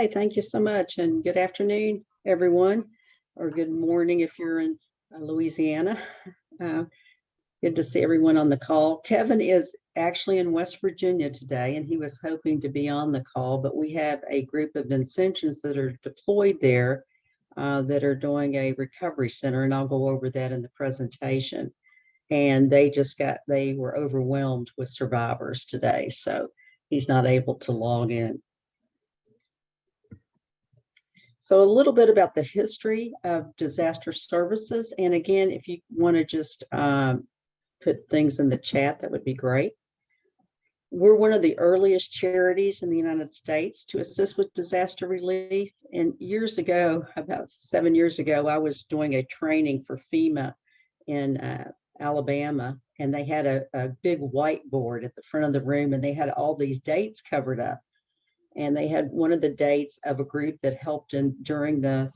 Thank you so much, and good afternoon, everyone, or good morning if you're in Louisiana. Uh, Good to see everyone on the call. Kevin is actually in West Virginia today, and he was hoping to be on the call, but we have a group of Vincentians that are deployed there that are doing a recovery center, and I'll go over that in the presentation. And they were overwhelmed with survivors today, so he's not able to log in. So a little bit about the history of disaster services. And again, if you want to just put things in the chat, that would be great. We're one of the earliest charities in the United States to assist with disaster relief. And years ago, about 7 years ago, I was doing a training for FEMA in Alabama, and they had a big whiteboard at the front of the room, and they had all these dates covered up. And they had one of the dates of a group that helped during the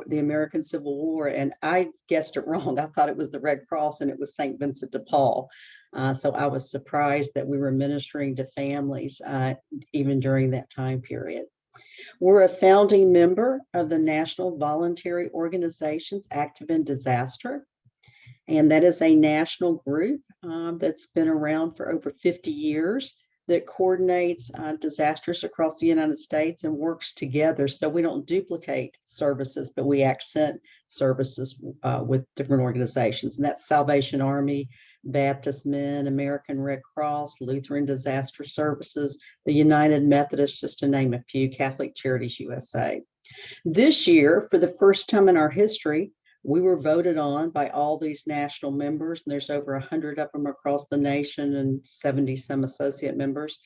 American Civil War. And I guessed it wrong. I thought it was the Red Cross, and it was St. Vincent de Paul. So I was surprised that we were ministering to families even during that time period. We're a founding member of the National Voluntary Organizations Active in Disaster. And that is a national group that's been around for over 50 years. That coordinates disasters across the United States and works together. So we don't duplicate services, but we accent services with different organizations. And that's Salvation Army, Baptist Men, American Red Cross, Lutheran Disaster Services, the United Methodists, just to name a few, Catholic Charities USA. This year, for the first time in our history, we were voted on by all these national members, and there's over 100 of them across the nation and 70 some associate members,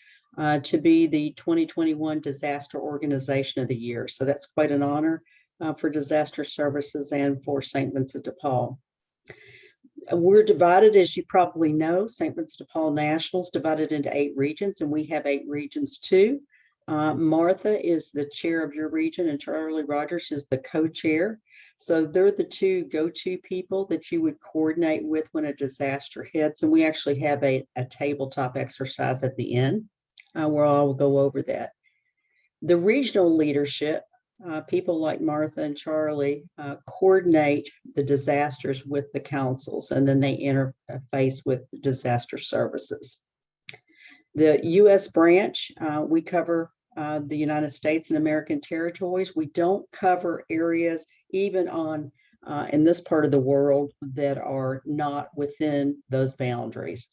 to be the 2021 Disaster Organization of the Year. So that's quite an honor for disaster services and for St. Vincent de Paul. We're divided, as you probably know, St. Vincent de Paul National is divided into 8 regions, and we have 8 regions too. Martha is the chair of your region, and Charlie Rogers is the co-chair. So they're the 2 go-to people that you would coordinate with when a disaster hits. And we actually have a tabletop exercise at the end where I'll go over that. The regional leadership, people like Martha and Charlie, coordinate the disasters with the councils, and then they interface with the disaster services. The U.S. branch, we cover the United States and American territories. We don't cover areas even on in this part of the world that are not within those boundaries.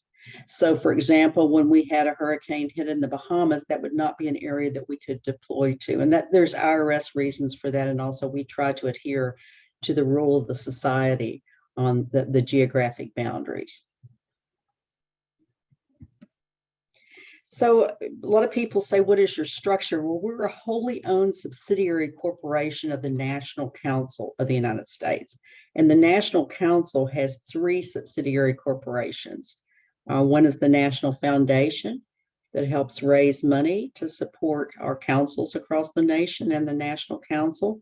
So for example, when we had a hurricane hit in the Bahamas, that would not be an area that we could deploy to. And that there's IRS reasons for that. And also we try to adhere to the rule of the society on the geographic boundaries. So a lot of people say, what is your structure? Well, we're a wholly owned subsidiary corporation of the National Council of the United States. And the National Council has 3 subsidiary corporations. One is the National Foundation that helps raise money to support our councils across the nation and the National Council.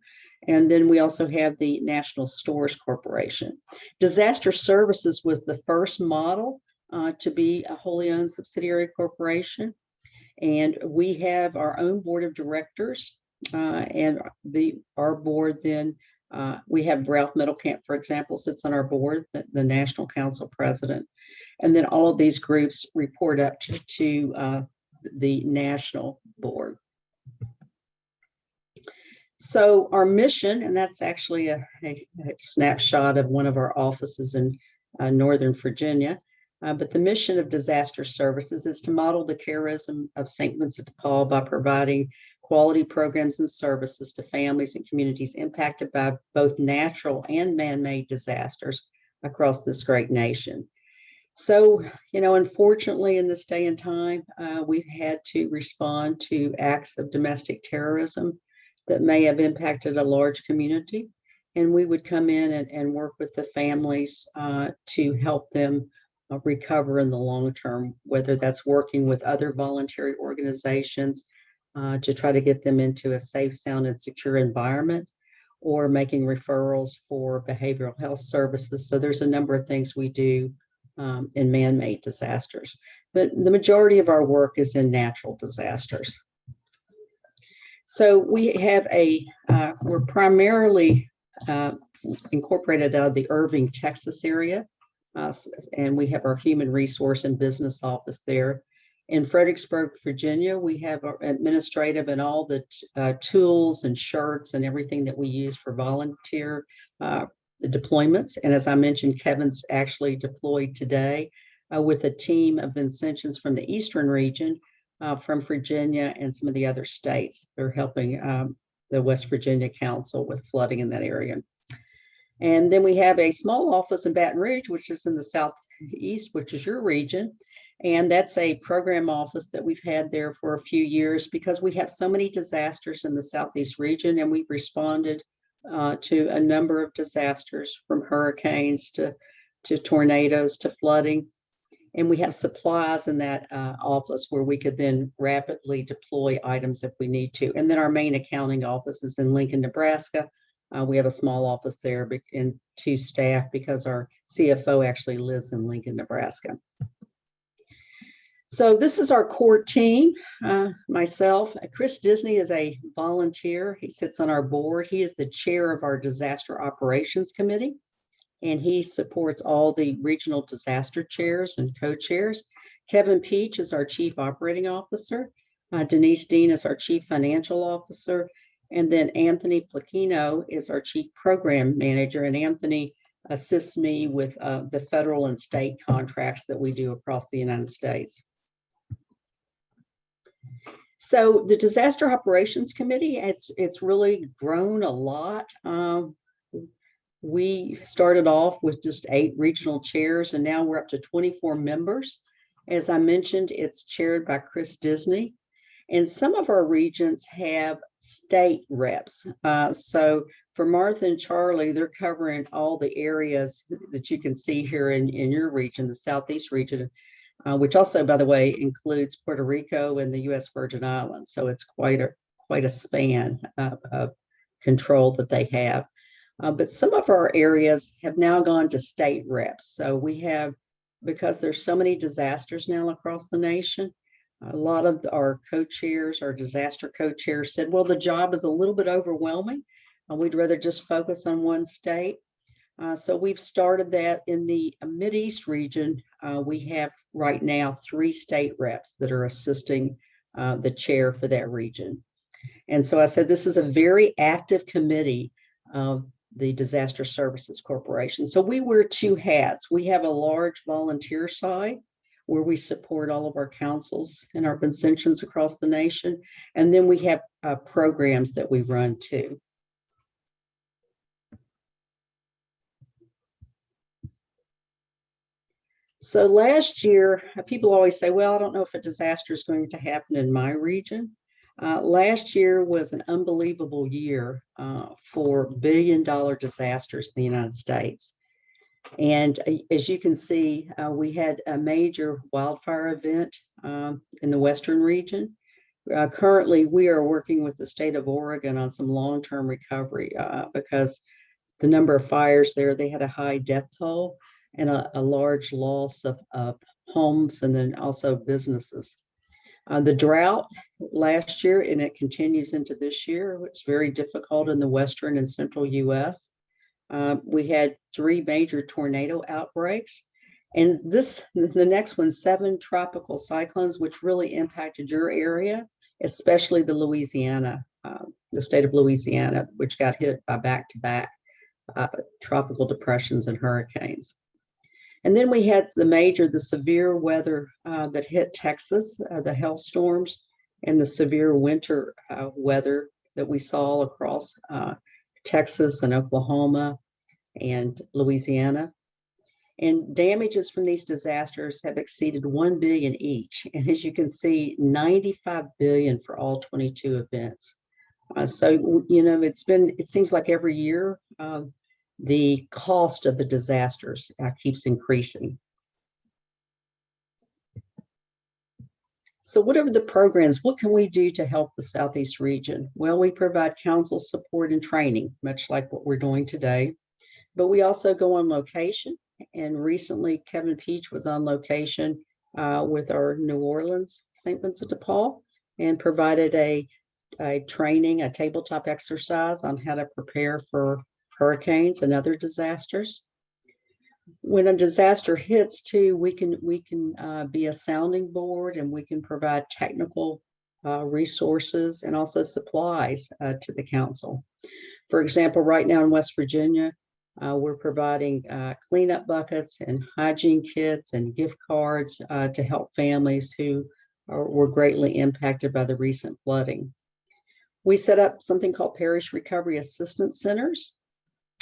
And then we also have the National Stores Corporation. Disaster Services was the first model to be a wholly owned subsidiary corporation. And we have our own board of directors and our board then, we have Ralph Middlecamp, for example, sits on our board, the National Council president. And then all of these groups report up to the national board. So our mission, and that's actually a snapshot of one of our offices in Northern Virginia. But the mission of disaster services is to model the charism of St. Vincent de Paul by providing quality programs and services to families and communities impacted by both natural and man-made disasters across this great nation. So, unfortunately, in this day and time, we've had to respond to acts of domestic terrorism that may have impacted a large community. And we would come in and work with the families to help them recover in the long term, whether that's working with other voluntary organizations to try to get them into a safe, sound, and secure environment, or making referrals for behavioral health services. So there's a number of things we do in man-made disasters, but the majority of our work is in natural disasters. So we have we're primarily incorporated out of the Irving, Texas area. And we have our human resource and business office there. In Fredericksburg, Virginia, we have our administrative and all the tools and shirts and everything that we use for volunteer deployments. And as I mentioned, Kevin's actually deployed today with a team of Vincentians from the Eastern region, from Virginia and some of the other states. They're helping the West Virginia Council with flooding in that area. And then we have a small office in Baton Rouge, which is in the southeast, which is your region. And that's a program office that we've had there for a few years because we have so many disasters in the southeast region, and we've responded to a number of disasters, from hurricanes to tornadoes to flooding. And we have supplies in that office where we could then rapidly deploy items if we need to. And then our main accounting office is in Lincoln, Nebraska. We have a small office there and 2 staff because our CFO actually lives in Lincoln, Nebraska. So this is our core team. Myself, Chris Disney is a volunteer. He sits on our board. He is the chair of our Disaster Operations Committee, and he supports all the regional disaster chairs and co-chairs. Kevin Peach is our chief operating officer. Denise Dean is our chief financial officer. And then Anthony Placchino is our chief program manager. And Anthony assists me with the federal and state contracts that we do across the United States. So the Disaster Operations Committee, it's really grown a lot. We started off with just 8 regional chairs, and now we're up to 24 members. As I mentioned, it's chaired by Chris Disney. And some of our regions have state reps. So for Martha and Charlie, they're covering all the areas that you can see here in your region, the Southeast region, which also, by the way, includes Puerto Rico and the U.S. Virgin Islands. So it's quite a span of control that they have. But some of our areas have now gone to state reps. So we have, because there's so many disasters now across the nation, a lot of our co-chairs, our disaster co-chairs said, well, the job is a little bit overwhelming. We'd rather just focus on one state. So we've started that in the Mideast region. We have right now 3 state reps that are assisting the chair for that region. And so I said, this is a very active committee of the Disaster Services Corporation. So we wear 2 hats. We have a large volunteer side where we support all of our councils and our Vincentians across the nation. And then we have programs that we run too. So last year, people always say, well, I don't know if a disaster is going to happen in my region. Last year was an unbelievable year for billion-dollar disasters in the United States. And as you can see, we had a major wildfire event in the Western region. Currently, we are working with the state of Oregon on some long-term recovery because the number of fires there, they had a high death toll and a large loss of homes and then also businesses. The drought last year, and it continues into this year, was very difficult in the Western and Central U.S. We had 3 major tornado outbreaks, and the next one, 7 tropical cyclones, which really impacted your area, especially the state of Louisiana, which got hit by back-to-back tropical depressions and hurricanes. And then we had the severe weather that hit Texas, the hailstorms and the severe winter weather that we saw across Texas and Oklahoma and Louisiana. And damages from these disasters have exceeded $1 billion each. And as you can see, $95 billion for all 22 events. So, you know, it seems like every year, the cost of the disasters keeps increasing. So what are the programs? What can we do to help the Southeast region? Well, we provide council support and training, much like what we're doing today. But we also go on location. And recently, Kevin Peach was on location with our New Orleans St. Vincent de Paul and provided a a training, a tabletop exercise on how to prepare for hurricanes and other disasters. When a disaster hits too, we can be a sounding board, and we can provide technical resources and also supplies to the council. For example, right now in West Virginia, we're providing cleanup buckets and hygiene kits and gift cards to help families who were greatly impacted by the recent flooding. We set up something called Parish Recovery Assistance Centers,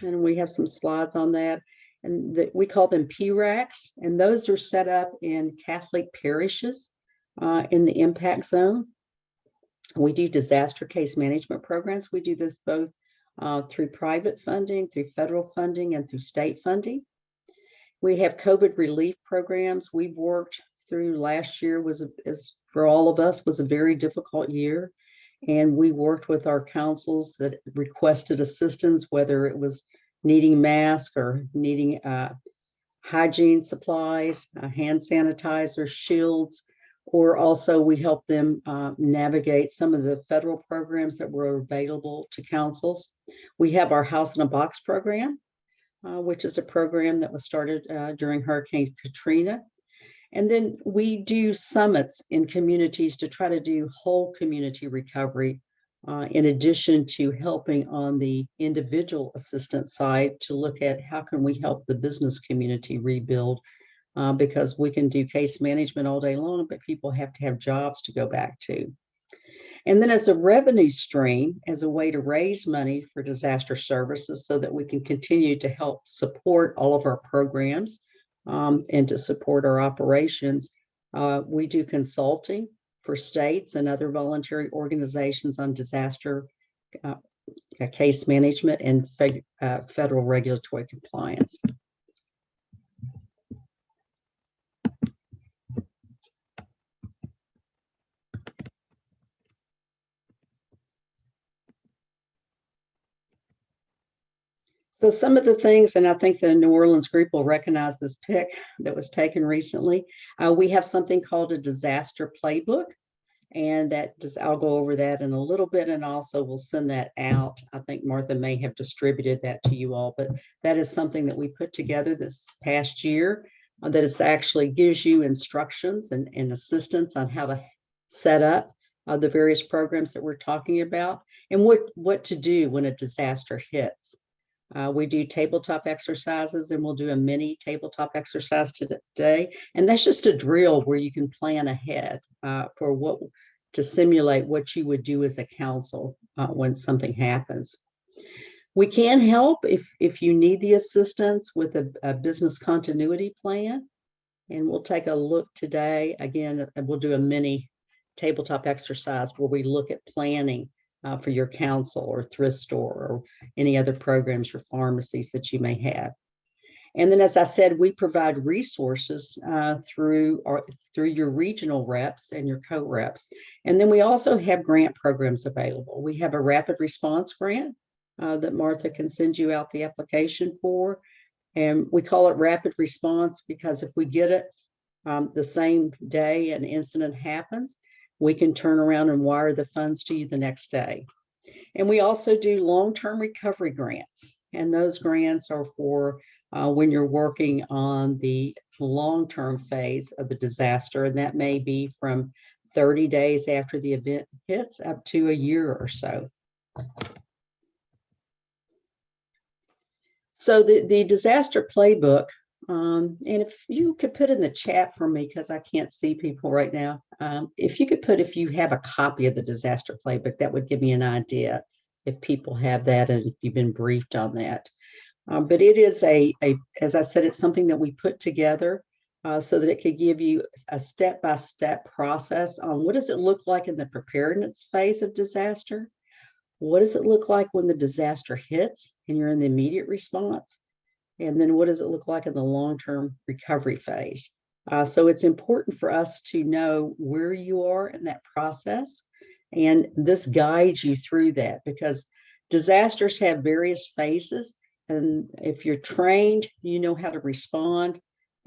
and we have some slides on that. And we call them PRACs, and those are set up in Catholic parishes in the impact zone. We do disaster case management programs. We do this both through private funding, through federal funding, and through state funding. We have COVID relief programs. We've worked through last year for all of us was a very difficult year. And we worked with our councils that requested assistance, whether it was needing masks or needing hygiene supplies, hand sanitizer, shields, or also we helped them navigate some of the federal programs that were available to councils. We have our House in a Box program, which is a program that was started during Hurricane Katrina. And then we do summits in communities to try to do whole community recovery, in addition to helping on the individual assistance side to look at how can we help the business community rebuild, because we can do case management all day long, but people have to have jobs to go back to. And then as a revenue stream, as a way to raise money for disaster services so that we can continue to help support all of our programs, and to support our operations, we do consulting for states and other voluntary organizations on disaster case management and federal regulatory compliance. So some of the things, and I think the New Orleans group will recognize this pic that was taken recently. We have something called a disaster playbook, and I'll go over that in a little bit, and also we'll send that out. I think Martha may have distributed that to you all, but that is something that we put together this past year that is actually gives you instructions and assistance on how to set up the various programs that we're talking about and what to do when a disaster hits. We do tabletop exercises, and we'll do a mini tabletop exercise today. And that's just a drill where you can plan ahead to simulate what you would do as a council when something happens. We can help if you need the assistance with a business continuity plan. And we'll take a look today. Again, we'll do a mini tabletop exercise where we look at planning for your council or thrift store or any other programs or pharmacies that you may have. And then, as I said, we provide resources through your regional reps and your co-reps. And then we also have grant programs available. We have a rapid response grant that Martha can send you out the application for. And we call it rapid response because if we get it the same day an incident happens, we can turn around and wire the funds to you the next day. And we also do long-term recovery grants. And those grants are for when you're working on the long-term phase of the disaster. And that may be from 30 days after the event hits up to a year or so. So the disaster playbook, and if you could put in the chat for me, because I can't see people right now, if you could put if you have a copy of the disaster playbook, that would give me an idea if people have that and if you've been briefed on that. But it is as I said, it's something that we put together so that it could give you a step-by-step process on what does it look like in the preparedness phase of disaster? What does it look like when the disaster hits and you're in the immediate response? And then what does it look like in the long-term recovery phase? So it's important for us to know where you are in that process. And this guides you through that because disasters have various phases. And if you're trained, you know how to respond.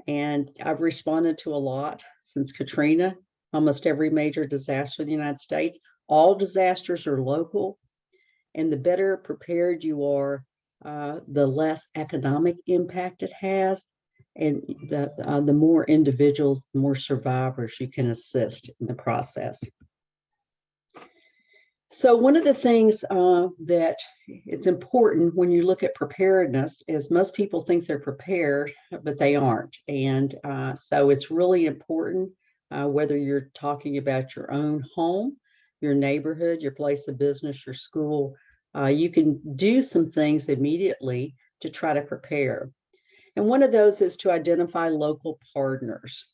And I've responded to a lot since Katrina, almost every major disaster in the United States. All disasters are local, and the better prepared you are, the less economic impact it has, and the more individuals, the more survivors you can assist in the process. So one of the things that it's important when you look at preparedness is most people think they're prepared, but they aren't. And so it's really important, whether you're talking about your own home, your neighborhood, your place of business, your school, you can do some things immediately to try to prepare. And one of those is to identify local partners.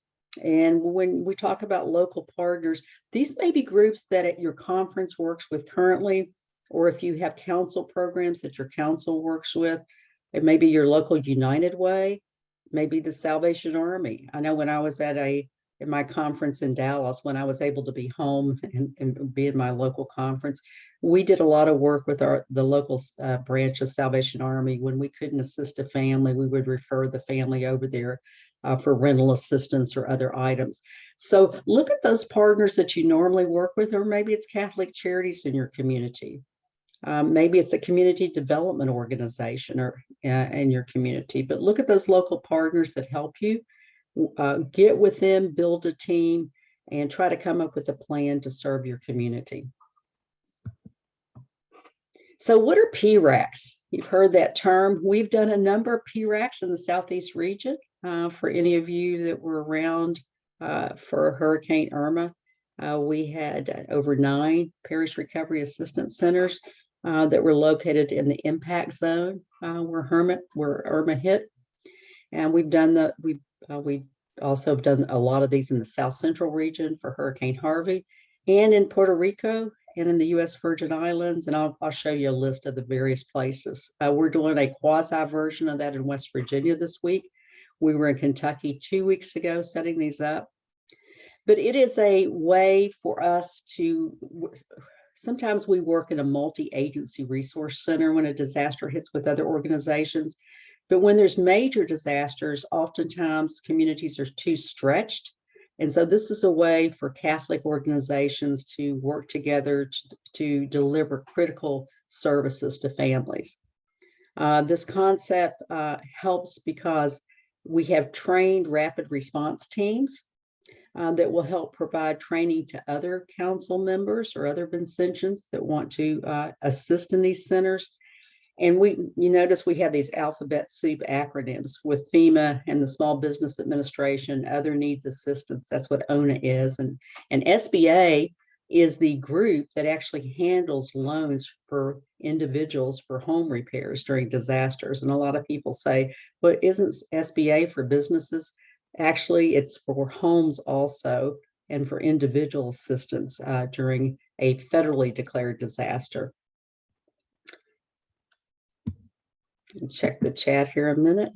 And when we talk about local partners, these may be groups that your conference works with currently, or if you have council programs that your council works with, it may be your local United Way, maybe the Salvation Army. I know when I was in my conference in Dallas, when I was able to be home and be in my local conference, we did a lot of work with the local branch of Salvation Army. When we couldn't assist a family, we would refer the family over there for rental assistance or other items. So look at those partners that you normally work with, or maybe it's Catholic Charities in your community. Maybe it's a community development organization or in your community, but look at those local partners that help you. Get with them, build a team, and try to come up with a plan to serve your community. So what are PRACs? You've heard that term. We've done a number of PRACs in the Southeast region. For any of you that were around for Hurricane Irma, we had over 9 parish recovery assistance centers that were located in the impact zone where Irma hit. And we've also done a lot of these in the South Central region for Hurricane Harvey, and in Puerto Rico, and in the U.S. Virgin Islands, and I'll show you a list of the various places. We're doing a quasi version of that in West Virginia this week. We were in Kentucky 2 weeks ago setting these up. But it is a way for us to, sometimes we work in a multi-agency resource center when a disaster hits with other organizations. But when there's major disasters, oftentimes communities are too stretched. And so this is a way for Catholic organizations to work together to deliver critical services to families. This concept helps because we have trained rapid response teams that will help provide training to other council members or other Vincentians that want to assist in these centers. And you notice we have these alphabet soup acronyms with FEMA and the Small Business Administration, Other Needs Assistance. That's what ONA is. And SBA is the group that actually handles loans for individuals for home repairs during disasters. And a lot of people say, well, isn't SBA for businesses? Actually, it's for homes also, and for individual assistance during a federally declared disaster. Check the chat here a minute.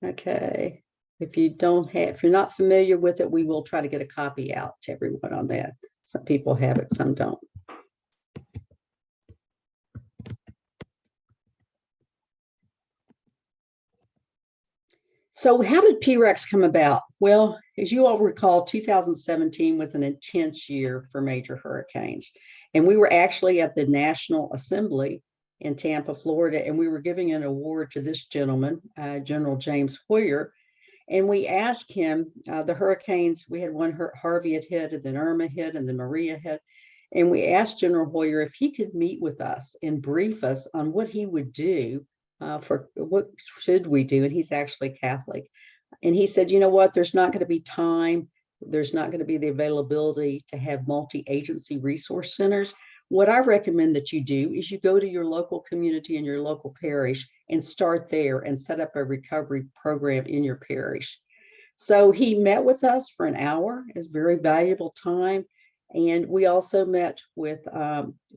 Okay. If you're not familiar with it, we will try to get a copy out to everyone on that. Some people have it, some don't. So how did PRACs come about? Well, as you all recall, 2017 was an intense year for major hurricanes. And we were actually at the National Assembly in Tampa, Florida, and we were giving an award to this gentleman, General James Hoyer. And we asked him, the hurricanes, we had one Harvey had hit, and then Irma hit, and then Maria hit. And we asked General Hoyer if he could meet with us and brief us on what he would do for what should we do. And he's actually Catholic. And he said, you know what, there's not going to be time. There's not going to be the availability to have multi-agency resource centers. What I recommend that you do is you go to your local community and your local parish and start there and set up a recovery program in your parish. So he met with us for an hour. It's very valuable time. And we also met with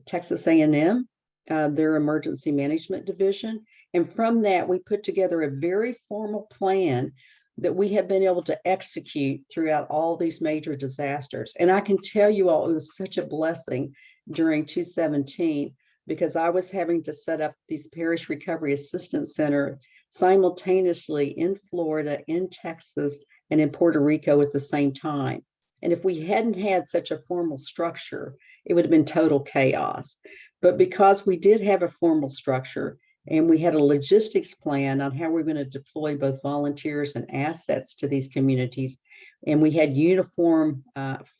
Texas A&M, their emergency management division. And from that, we put together a very formal plan that we have been able to execute throughout all these major disasters. And I can tell you all, it was such a blessing during 2017, because I was having to set up these parish recovery assistance center simultaneously in Florida, in Texas, and in Puerto Rico at the same time. And if we hadn't had such a formal structure, it would have been total chaos. But because we did have a formal structure and we had a logistics plan on how we're going to deploy both volunteers and assets to these communities, and we had uniform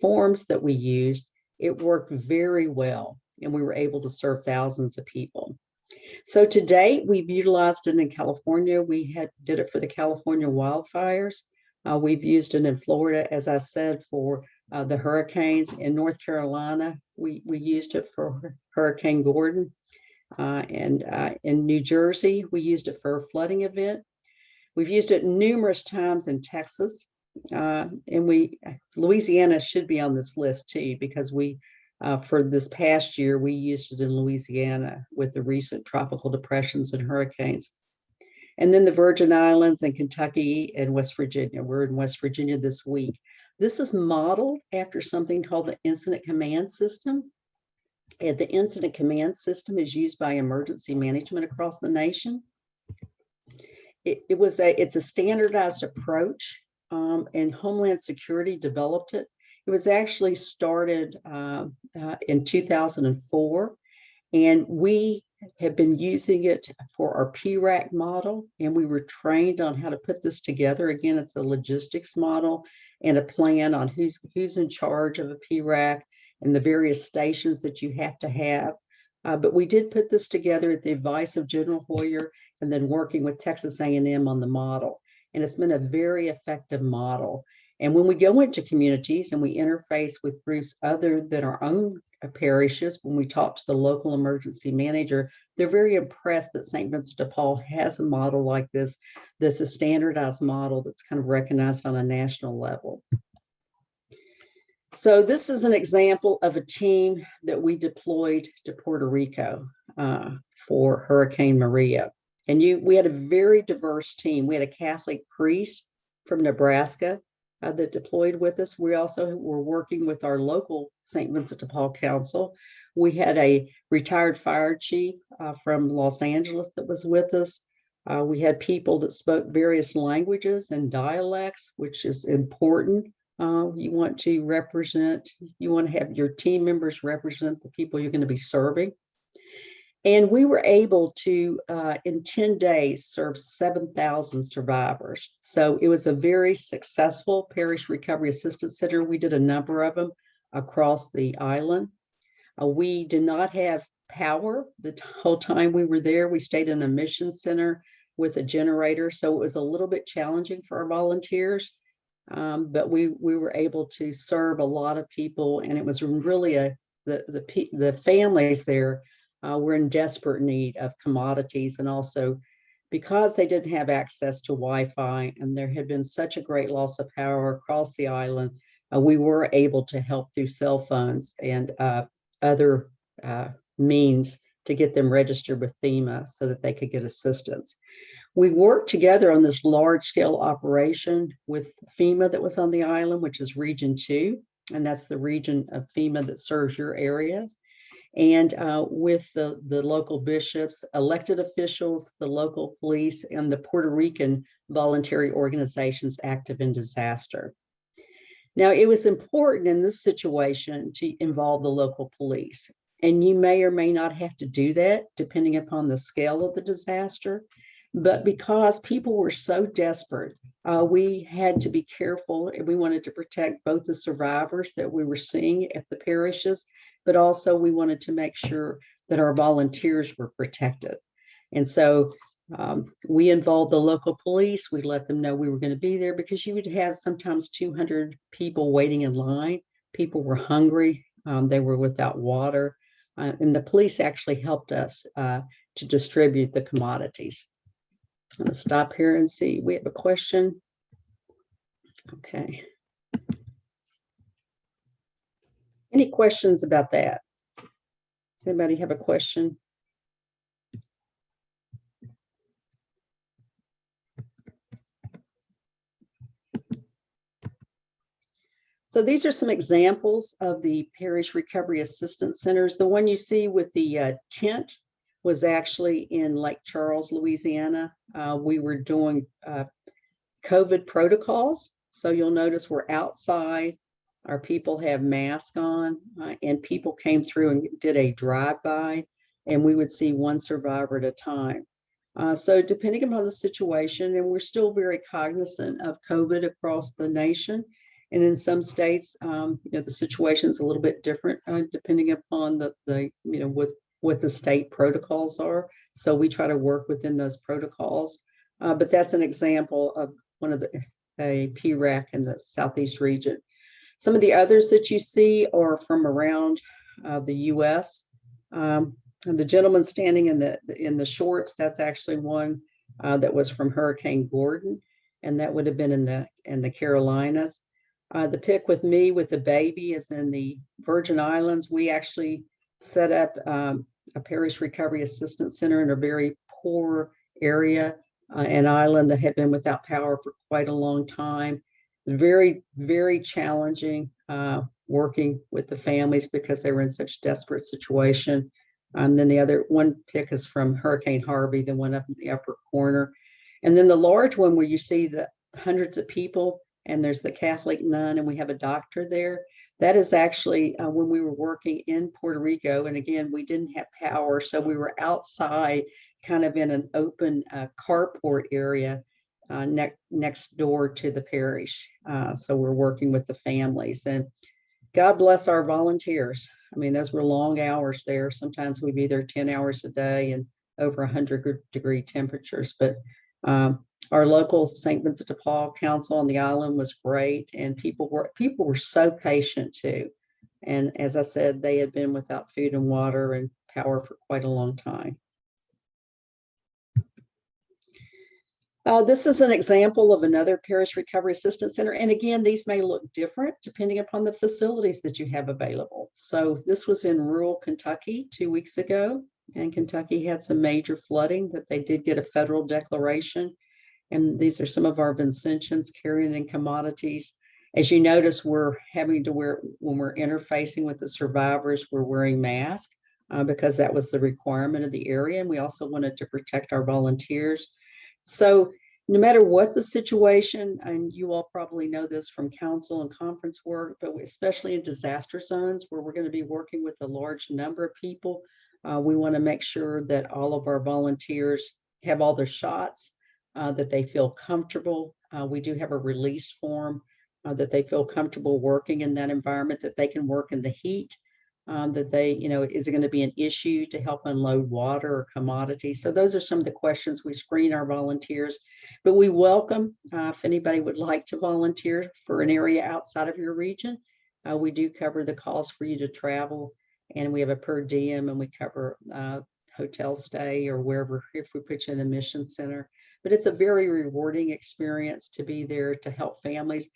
forms that we used, it worked very well, and we were able to serve thousands of people. So to date, we've utilized it in California. We did it for the California wildfires. We've used it in Florida, as I said, for the hurricanes. In North Carolina, we used it for Hurricane Gordon. And in New Jersey, we used it for a flooding event. We've used it numerous times in Texas. And Louisiana should be on this list too, because for this past year, we used it in Louisiana with the recent tropical depressions and hurricanes. And then the Virgin Islands and Kentucky and West Virginia. We're in West Virginia this week. This is modeled after something called the Incident Command System. And the Incident Command System is used by emergency management across the nation. It's a standardized approach, and Homeland Security developed it. It was actually started in 2004, and we have been using it for our PRAC model, and we were trained on how to put this together. Again, it's a logistics model and a plan on who's in charge of a PRAC and the various stations that you have to have. But we did put this together at the advice of General Hoyer and then working with Texas A&M on the model. And it's been a very effective model. And when we go into communities and we interface with groups other than our own parishes, when we talk to the local emergency manager, they're very impressed that St. Vincent de Paul has a model like this. This is a standardized model that's kind of recognized on a national level. So this is an example of a team that we deployed to Puerto Rico for Hurricane Maria. And we had a very diverse team. We had a Catholic priest from Nebraska that deployed with us. We also were working with our local St. Vincent de Paul Council. We had a retired fire chief from Los Angeles that was with us. We had people that spoke various languages and dialects, which is important. You want to have your team members represent the people you're going to be serving. And we were able to, in 10 days, serve 7,000 survivors. So it was a very successful parish recovery assistance center. We did a number of them across the island. We did not have power the whole time we were there. We stayed in a mission center with a generator. So it was a little bit challenging for our volunteers. But we were able to serve a lot of people, and it was really the families there were in desperate need of commodities, and also because they didn't have access to Wi-Fi, and there had been such a great loss of power across the island, we were able to help through cell phones and other means to get them registered with FEMA so that they could get assistance. We worked together on this large-scale operation with FEMA that was on the island, which is Region 2, and that's the region of FEMA that serves your areas. And with the local bishops, elected officials, the local police, and the Puerto Rican voluntary organizations active in disaster. Now, it was important in this situation to involve the local police, and you may or may not have to do that depending upon the scale of the disaster. But because people were so desperate, we had to be careful, and we wanted to protect both the survivors that we were seeing at the parishes, but also we wanted to make sure that our volunteers were protected. And so we involved the local police. We let them know we were going to be there, because you would have sometimes 200 people waiting in line. People were hungry. They were without water. And the police actually helped us to distribute the commodities. I'm going to stop here and see. We have a question. Okay. Any questions about that? Does anybody have a question? So these are some examples of the Parish Recovery Assistance Centers. The one you see with the tent was actually in Lake Charles, Louisiana. We were doing COVID protocols. So you'll notice we're outside. Our people have masks on, and people came through and did a drive-by, and we would see one survivor at a time. So depending upon the situation, and we're still very cognizant of COVID across the nation, and in some states, the situation's a little bit different depending upon the what the state protocols are. So we try to work within those protocols. But that's an example of one of a PRAC in the Southeast region. Some of the others that you see are from around the U.S. And the gentleman standing in the shorts, that's actually one that was from Hurricane Gordon, and that would have been in the Carolinas. The pic with me with the baby is in the Virgin Islands. We actually set up a parish recovery assistance center in a very poor area, an island that had been without power for quite a long time. Very, very challenging working with the families because they were in such desperate situation. Then the other one pic is from Hurricane Harvey, the one up in the upper corner. And then the large one where you see the hundreds of people and there's the Catholic nun and we have a doctor there. That is actually when we were working in Puerto Rico. And again, we didn't have power. So we were outside kind of in an open carport area next door to the parish. So we're working with the families, and God bless our volunteers. I mean, those were long hours there. Sometimes we'd be there 10 hours a day and over 100-degree temperatures. But our local St. Vincent de Paul Council on the island was great, and people were so patient too. And as I said, they had been without food and water and power for quite a long time. This is an example of another parish recovery assistance center. And again, these may look different depending upon the facilities that you have available. So this was in rural Kentucky 2 weeks ago, and Kentucky had some major flooding that they did get a federal declaration. And these are some of our Vincentians carrying in commodities. As you notice, we're having to wear, when we're interfacing with the survivors, we're wearing masks because that was the requirement of the area. And we also wanted to protect our volunteers. So no matter what the situation, and you all probably know this from council and conference work, but especially in disaster zones where we're going to be working with a large number of people, we want to make sure that all of our volunteers have all their shots, that they feel comfortable. We do have a release form that they feel comfortable working in that environment, that they can work in the heat, that they, is it going to be an issue to help unload water or commodities? So those are some of the questions we screen our volunteers, but we welcome if anybody would like to volunteer for an area outside of your region. We do cover the cost for you to travel, and we have a per diem, and we cover hotel stay or wherever, if we put you in a mission center. But it's a very rewarding experience to be there to help families.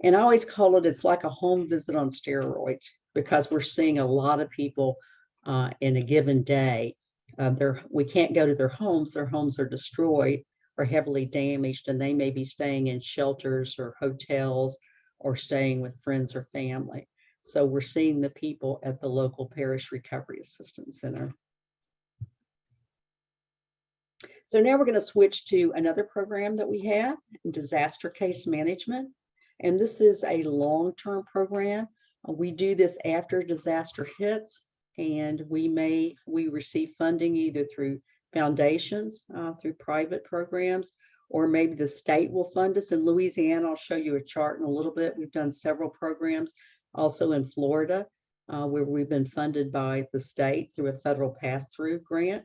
And I always call it, it's like a home visit on steroids, because we're seeing a lot of people in a given day. We can't go to their homes are destroyed or heavily damaged, and they may be staying in shelters or hotels or staying with friends or family. So we're seeing the people at the local parish recovery assistance center. So now we're going to switch to another program that we have, disaster case management. And this is a long-term program. We do this after disaster hits, and we receive funding either through foundations, through private programs, or maybe the state will fund us. In Louisiana, I'll show you a chart in a little bit. We've done several programs also in Florida, where we've been funded by the state through a federal pass-through grant.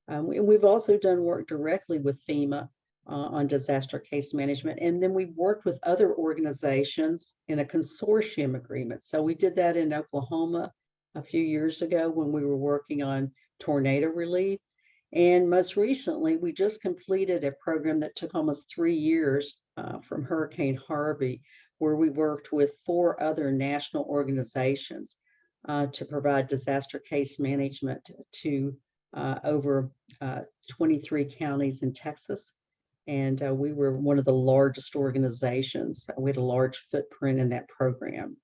We've also done work directly with FEMA on disaster case management. And then we've worked with other organizations in a consortium agreement. So we did that in Oklahoma a few years ago when we were working on tornado relief. And most recently, we just completed a program that took almost 3 years from Hurricane Harvey, where we worked with 4 other national organizations to provide disaster case management to over 23 counties in Texas. And we were one of the largest organizations. We had a large footprint in that program.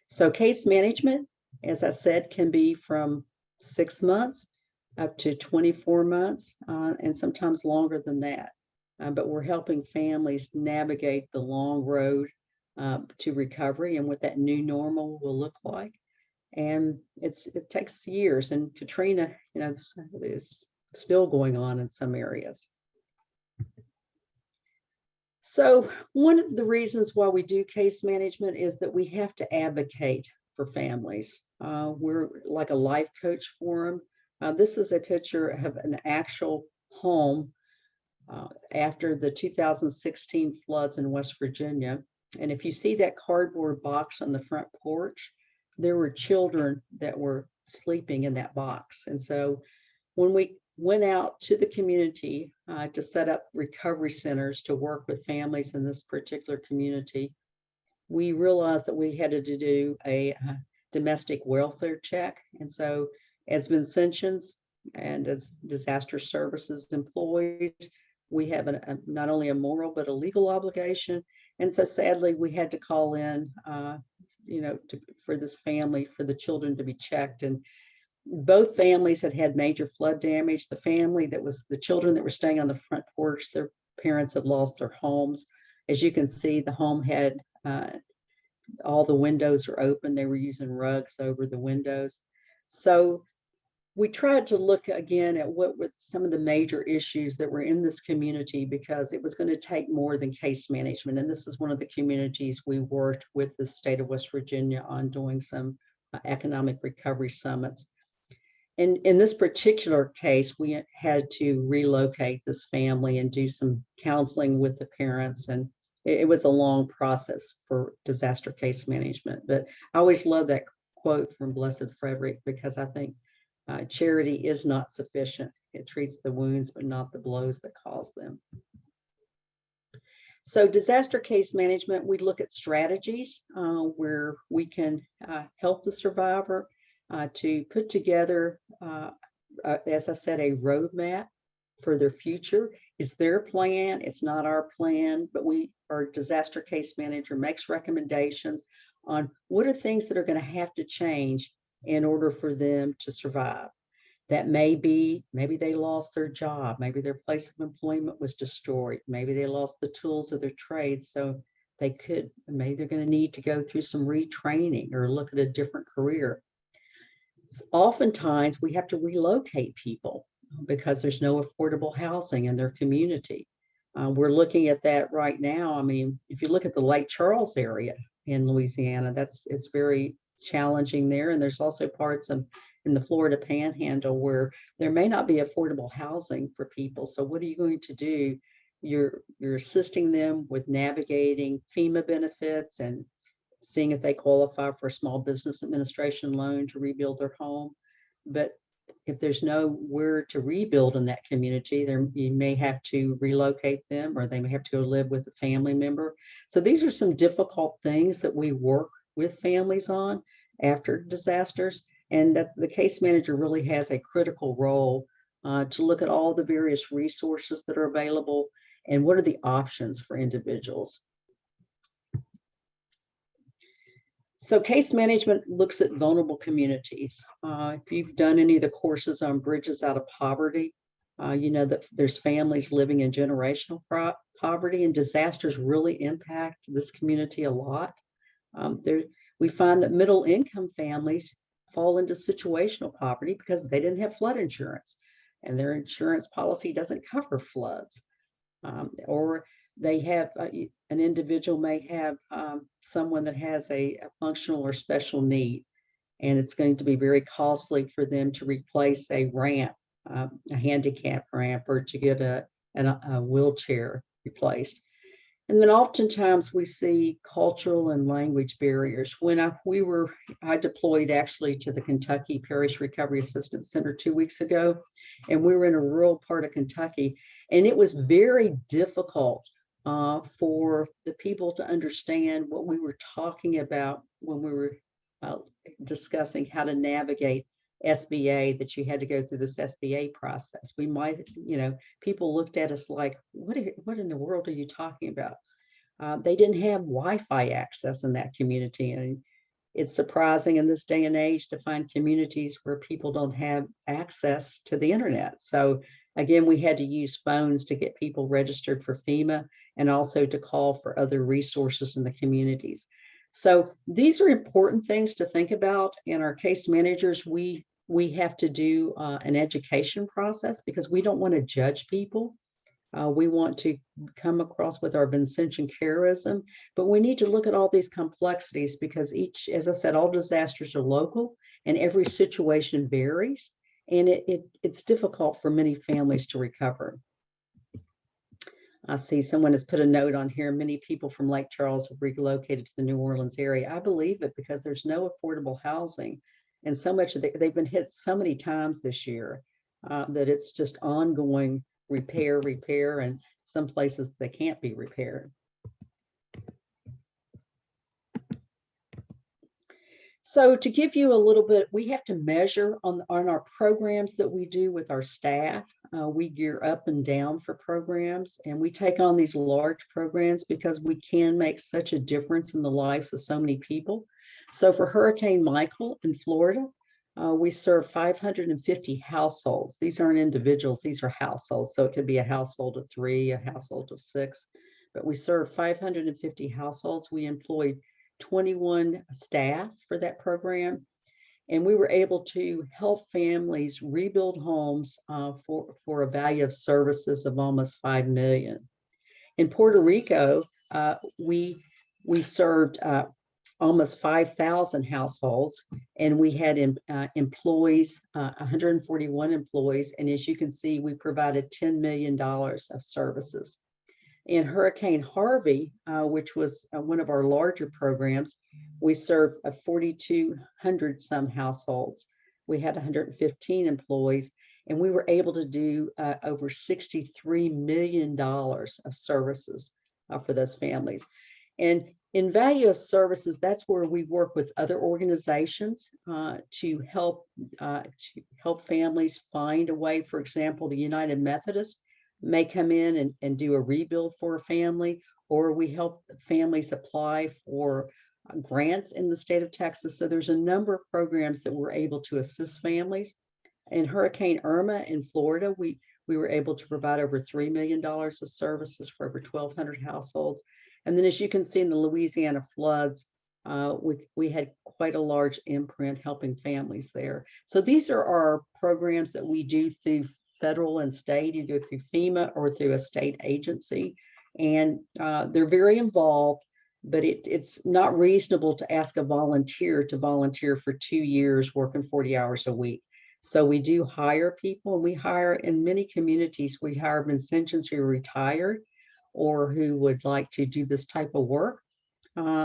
So case management, as I said, can be from 6 months up to 24 months, and sometimes longer than that. But we're helping families navigate the long road to recovery and what that new normal will look like. And it takes years. And Katrina, is still going on in some areas. So one of the reasons why we do case management is that we have to advocate for families. We're like a life coach for them. This is a picture of an actual home after the 2016 floods in West Virginia. And if you see that cardboard box on the front porch, there were children that were sleeping in that box. And so when we went out to the community to set up recovery centers to work with families in this particular community, we realized that we had to do a domestic welfare check. And so as Vincentians and as disaster services employees, we have not only a moral, but a legal obligation. And so sadly, we had to call in, for this family, for the children to be checked. And both families had major flood damage. The family that was the children that were staying on the front porch, their parents had lost their homes. As you can see, the home had all the windows are open. They were using rugs over the windows. So we tried to look again at what were some of the major issues that were in this community, because it was going to take more than case management. And this is one of the communities we worked with the state of West Virginia on doing some economic recovery summits. And in this particular case, we had to relocate this family and do some counseling with the parents. And it was a long process for disaster case management. But I always love that quote from Blessed Frederick, because I think charity is not sufficient. It treats the wounds, but not the blows that cause them. So disaster case management, we look at strategies where we can help the survivor to put together, as I said, a roadmap for their future. It's their plan, it's not our plan, but our disaster case manager makes recommendations on what are things that are going to have to change in order for them to survive. That may be, maybe they lost their job, maybe their place of employment was destroyed, maybe they lost the tools of their trade, so maybe they're going to need to go through some retraining or look at a different career. Oftentimes we have to relocate people because there's no affordable housing in their community. We're looking at that right now. I mean, if you look at the Lake Charles area in Louisiana, it's very challenging there. And there's also parts in the Florida Panhandle where there may not be affordable housing for people. So what are you going to do? You're assisting them with navigating FEMA benefits and seeing if they qualify for a small business administration loan to rebuild their home. But if there's nowhere to rebuild in that community, you may have to relocate them, or they may have to go live with a family member. So these are some difficult things that we work with families on after disasters, and that the case manager really has a critical role to look at all the various resources that are available and what are the options for individuals. So case management looks at vulnerable communities. If you've done any of the courses on Bridges Out of Poverty, you know that there's families living in generational poverty, and disasters really impact this community a lot. We find that middle income families fall into situational poverty because they didn't have flood insurance and their insurance policy doesn't cover floods. Or they have an individual may have someone that has a functional or special need, and it's going to be very costly for them to replace a ramp, a handicap ramp, or to get a wheelchair replaced. And then oftentimes we see cultural and language barriers. When I deployed actually to the Kentucky Parish Recovery Assistance Center 2 weeks ago, and we were in a rural part of Kentucky, and it was very difficult for the people to understand what we were talking about when we were discussing how to navigate SBA, that you had to go through this SBA process. We might, people looked at us like, what in the world are you talking about? They didn't have Wi-Fi access in that community. And it's surprising in this day and age to find communities where people don't have access to the internet. So again, we had to use phones to get people registered for FEMA. and also to call for other resources in the communities. So these are important things to think about. In our case managers, we have to do an education process because we don't want to judge people. We want to come across with our Vincentian charism, but we need to look at all these complexities because each, as I said, all disasters are local and every situation varies, and it's difficult for many families to recover. I see someone has put a note on here. Many people from Lake Charles have relocated to the New Orleans area. I believe it because there's no affordable housing, and so much of they've been hit so many times this year that it's just ongoing repair, and some places they can't be repaired. So to give you a little bit, we have to measure on our programs that we do with our staff. We gear up and down for programs, and we take on these large programs because we can make such a difference in the lives of so many people. So for Hurricane Michael in Florida, we serve 550 households. These aren't individuals, these are households. So it could be a household of 3, a household of 6, but we serve 550 households. We employed 21 staff for that program. And we were able to help families rebuild homes for a value of services of almost $5 million. In Puerto Rico, we served almost 5,000 households, and we had employees, 141 employees. And as you can see, we provided $10 million of services. In Hurricane Harvey, which was one of our larger programs, we served 4,200 some households. We had 115 employees, and we were able to do over $63 million of services for those families. And in value of services, that's where we work with other organizations to help families find a way. For example, the United Methodist may come in and do a rebuild for a family, or we help families apply for grants in the state of Texas. So there's a number of programs that we're able to assist families. In Hurricane Irma in Florida, we were able to provide over $3 million of services for over 1,200 households. And then as you can see in the Louisiana floods, we had quite a large imprint helping families there. So these are our programs that we do through federal and state, either through FEMA or through a state agency. And they're very involved, but it's not reasonable to ask a volunteer to volunteer for 2 years working 40 hours a week. So we do hire people, and we hire in many communities, we hire Vincentians who are retired or who would like to do this type of work.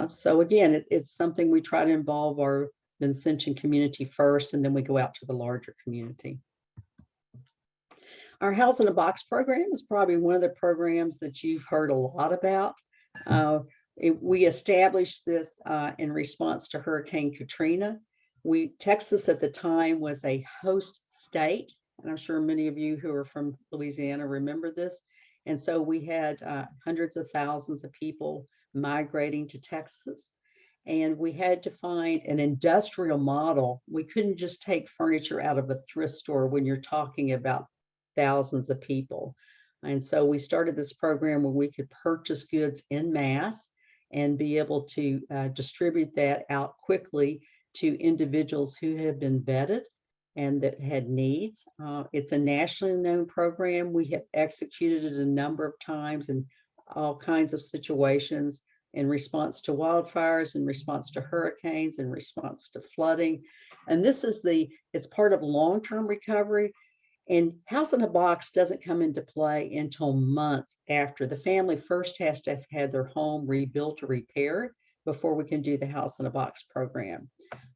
So again, it's something we try to involve our Vincentian community first, and then we go out to the larger community. Our House in a Box program is probably one of the programs that you've heard a lot about. We established this in response to Hurricane Katrina. Texas at the time was a host state, and I'm sure many of you who are from Louisiana remember this. And so we had hundreds of thousands of people migrating to Texas, and we had to find an industrial model. We couldn't just take furniture out of a thrift store when you're talking about thousands of people. And so we started this program where we could purchase goods en masse and be able to distribute that out quickly to individuals who have been vetted and that had needs. It's a nationally known program. We have executed it a number of times in all kinds of situations, in response to wildfires, in response to hurricanes, in response to flooding. And this is it's part of long-term recovery. And House in a Box doesn't come into play until months after. The family first has to have had their home rebuilt or repaired before we can do the House in a Box program.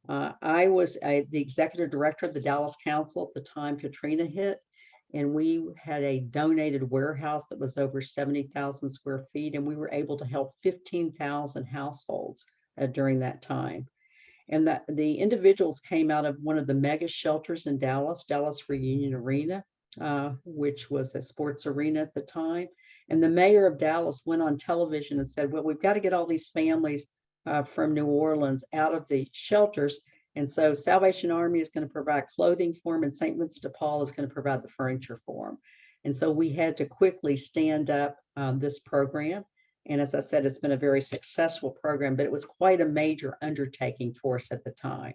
I was the executive director of the Dallas Council at the time Katrina hit, and we had a donated warehouse that was over 70,000 square feet, and we were able to help 15,000 households during that time. And the individuals came out of one of the mega shelters in Dallas Reunion Arena, which was a sports arena at the time. And the mayor of Dallas went on television and said, well, we've got to get all these families from New Orleans out of the shelters. And so Salvation Army is going to provide clothing for them, and St. Vincent de Paul is going to provide the furniture for them. And so we had to quickly stand up this program. And as I said, it's been a very successful program, but it was quite a major undertaking for us at the time.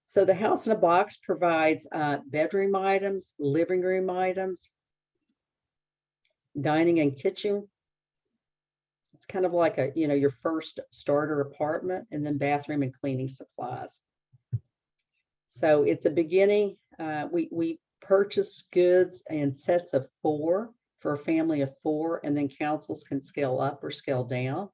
So the House in a Box provides bedroom items, living room items, dining and kitchen. It's kind of like a, your first starter apartment, and then bathroom and cleaning supplies. So it's a beginning. We purchase goods in sets of 4 for a family of 4, and then councils can scale up or scale down.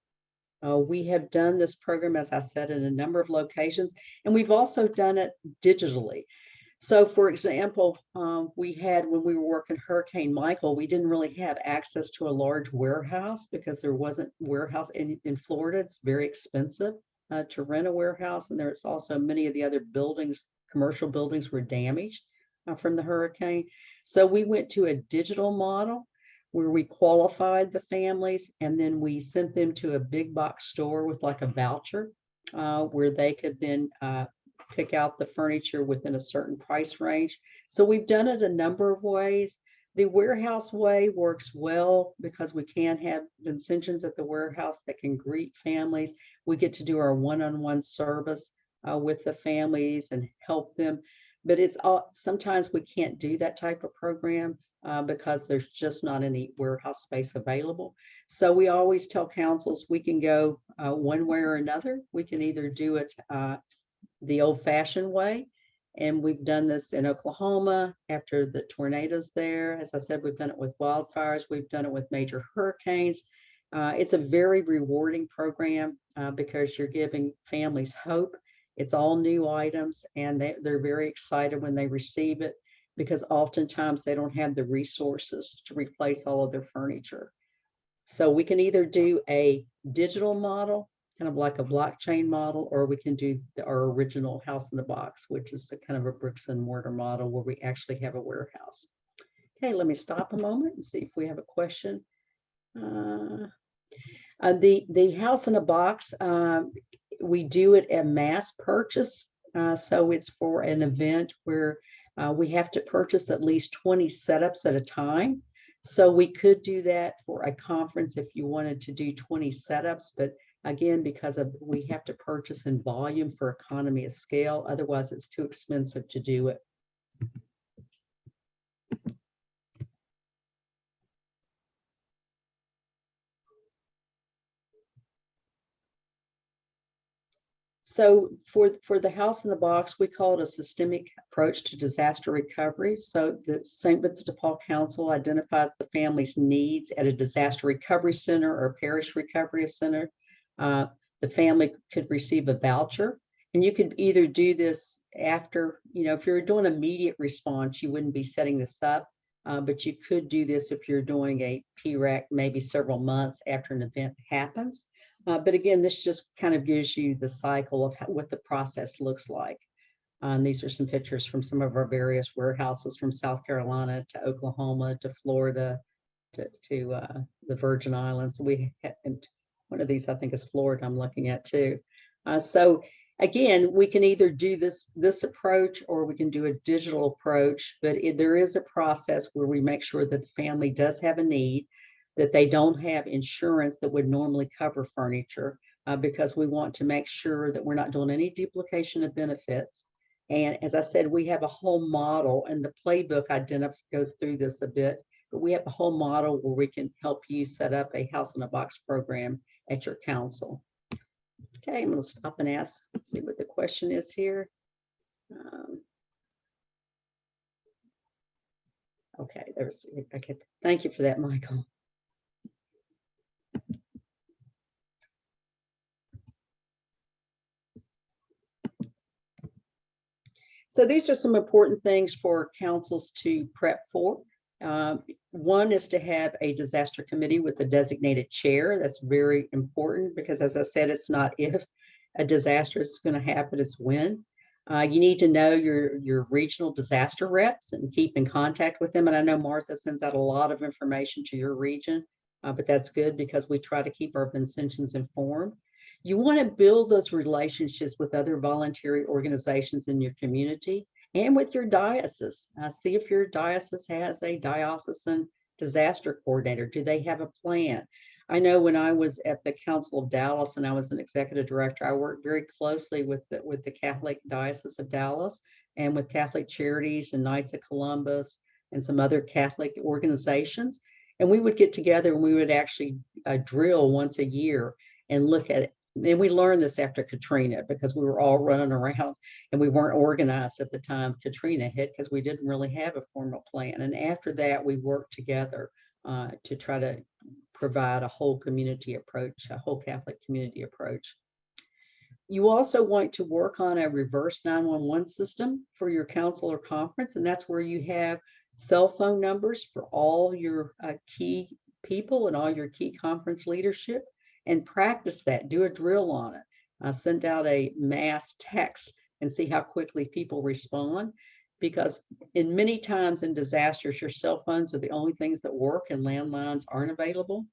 We have done this program, as I said, in a number of locations, and we've also done it digitally. So for example, we had, when we were working Hurricane Michael, we didn't really have access to a large warehouse because there wasn't warehouse in Florida. It's very expensive to rent a warehouse. And there's also many of the other buildings, commercial buildings, were damaged from the hurricane. So we went to a digital model where we qualified the families, and then we sent them to a big box store with like a voucher where they could then pick out the furniture within a certain price range. So we've done it a number of ways. The warehouse way works well because we can have Vincentians at the warehouse that can greet families. We get to do our one-on-one service with the families and help them. But it's sometimes we can't do that type of program because there's just not any warehouse space available. So we always tell councils we can go one way or another. We can either do it the old-fashioned way, and we've done this in Oklahoma after the tornadoes there. As I said, we've done it with wildfires. We've done it with major hurricanes. It's a very rewarding program because you're giving families hope. It's all new items, and they're very excited when they receive it because oftentimes they don't have the resources to replace all of their furniture. So we can either do a digital model, kind of like a blockchain model, or we can do our original House in the Box, which is a kind of a bricks and mortar model where we actually have a warehouse. Okay, let me stop a moment and see if we have a question. The House in a Box, we do it at mass purchase. So it's for an event where we have to purchase at least 20 setups at a time. So we could do that for a conference if you wanted to do 20 setups, but again, because we have to purchase in volume for economy of scale, otherwise it's too expensive to do it. So for the House in the Box, we call it a systemic approach to disaster recovery. So the St. Vincent de Paul Council identifies the family's needs at a disaster recovery center or parish recovery center. The family could receive a voucher, and you could either do this after, if you're doing immediate response, you wouldn't be setting this up, but you could do this if you're doing a PRAC maybe several months after an event happens. But again, this just kind of gives you the cycle of what the process looks like. And these are some pictures from some of our various warehouses from South Carolina to Oklahoma to Florida to the Virgin Islands. And one of these, I think, is Florida I'm looking at too. So again, we can either do this approach or we can do a digital approach, but there is a process where we make sure that the family does have a need, that they don't have insurance that would normally cover furniture, because we want to make sure that we're not doing any duplication of benefits. And as I said, we have a whole model, and the playbook goes through this a bit, but we have a whole model where we can help you set up a House in a Box program at your council. Okay, I'm going to stop and ask, let's see what the question is here. Okay, okay, thank you for that, Michael. So these are some important things for councils to prep for. One is to have a disaster committee with a designated chair. That's very important because, as I said, it's not if a disaster is going to happen, it's when. You need to know your regional disaster reps and keep in contact with them. And I know Martha sends out a lot of information to your region, but that's good because we try to keep our Vincentians informed. You want to build those relationships with other voluntary organizations in your community. and with your diocese. See if your diocese has a diocesan disaster coordinator. Do they have a plan? I know when I was at the Council of Dallas and I was an executive director, I worked very closely with the Catholic Diocese of Dallas and with Catholic Charities and Knights of Columbus and some other Catholic organizations. And we would get together and we would actually drill once a year and look at it. And we learned this after Katrina because we were all running around and we weren't organized at the time Katrina hit because we didn't really have a formal plan. And after that, we worked together to try to provide a whole community approach, a whole Catholic community approach. You also want to work on a reverse 911 system for your council or conference, and that's where you have cell phone numbers for all your key people and all your key conference leadership, and practice that. Do a drill on it. Send out a mass text and see how quickly people respond, because in many times in disasters, your cell phones are the only things that work and landlines aren't available.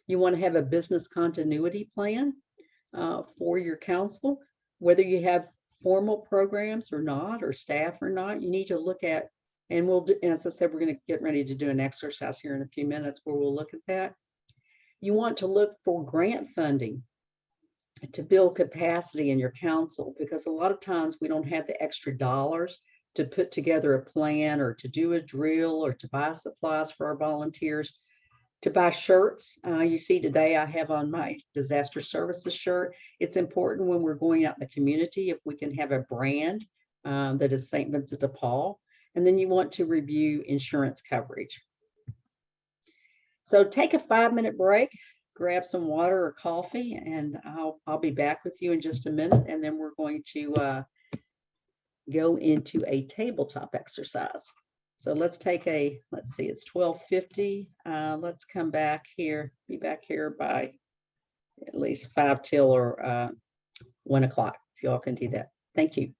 You want to have a business continuity plan for your council, whether you have formal programs or not, or staff or not. You need to look at, and we'll do, as I said, we're going to get ready to do an exercise here in a few minutes where we'll look at that. You want to look for grant funding to build capacity in your council, because a lot of times we don't have the extra dollars to put together a plan or to do a drill or to buy supplies for our volunteers, to buy shirts. You see today I have on my disaster services shirt. It's important when we're going out in the community if we can have a brand that is St. Vincent de Paul. And then you want to review insurance coverage. So take a 5-minute break, grab some water or coffee, and I'll be back with you in just a minute. And then we're going to go into a tabletop exercise. So let's take a, let's see, it's 12:50. Let's come back here, be back here by at least 5 till or 1 o'clock, if you all can do that. Thank you.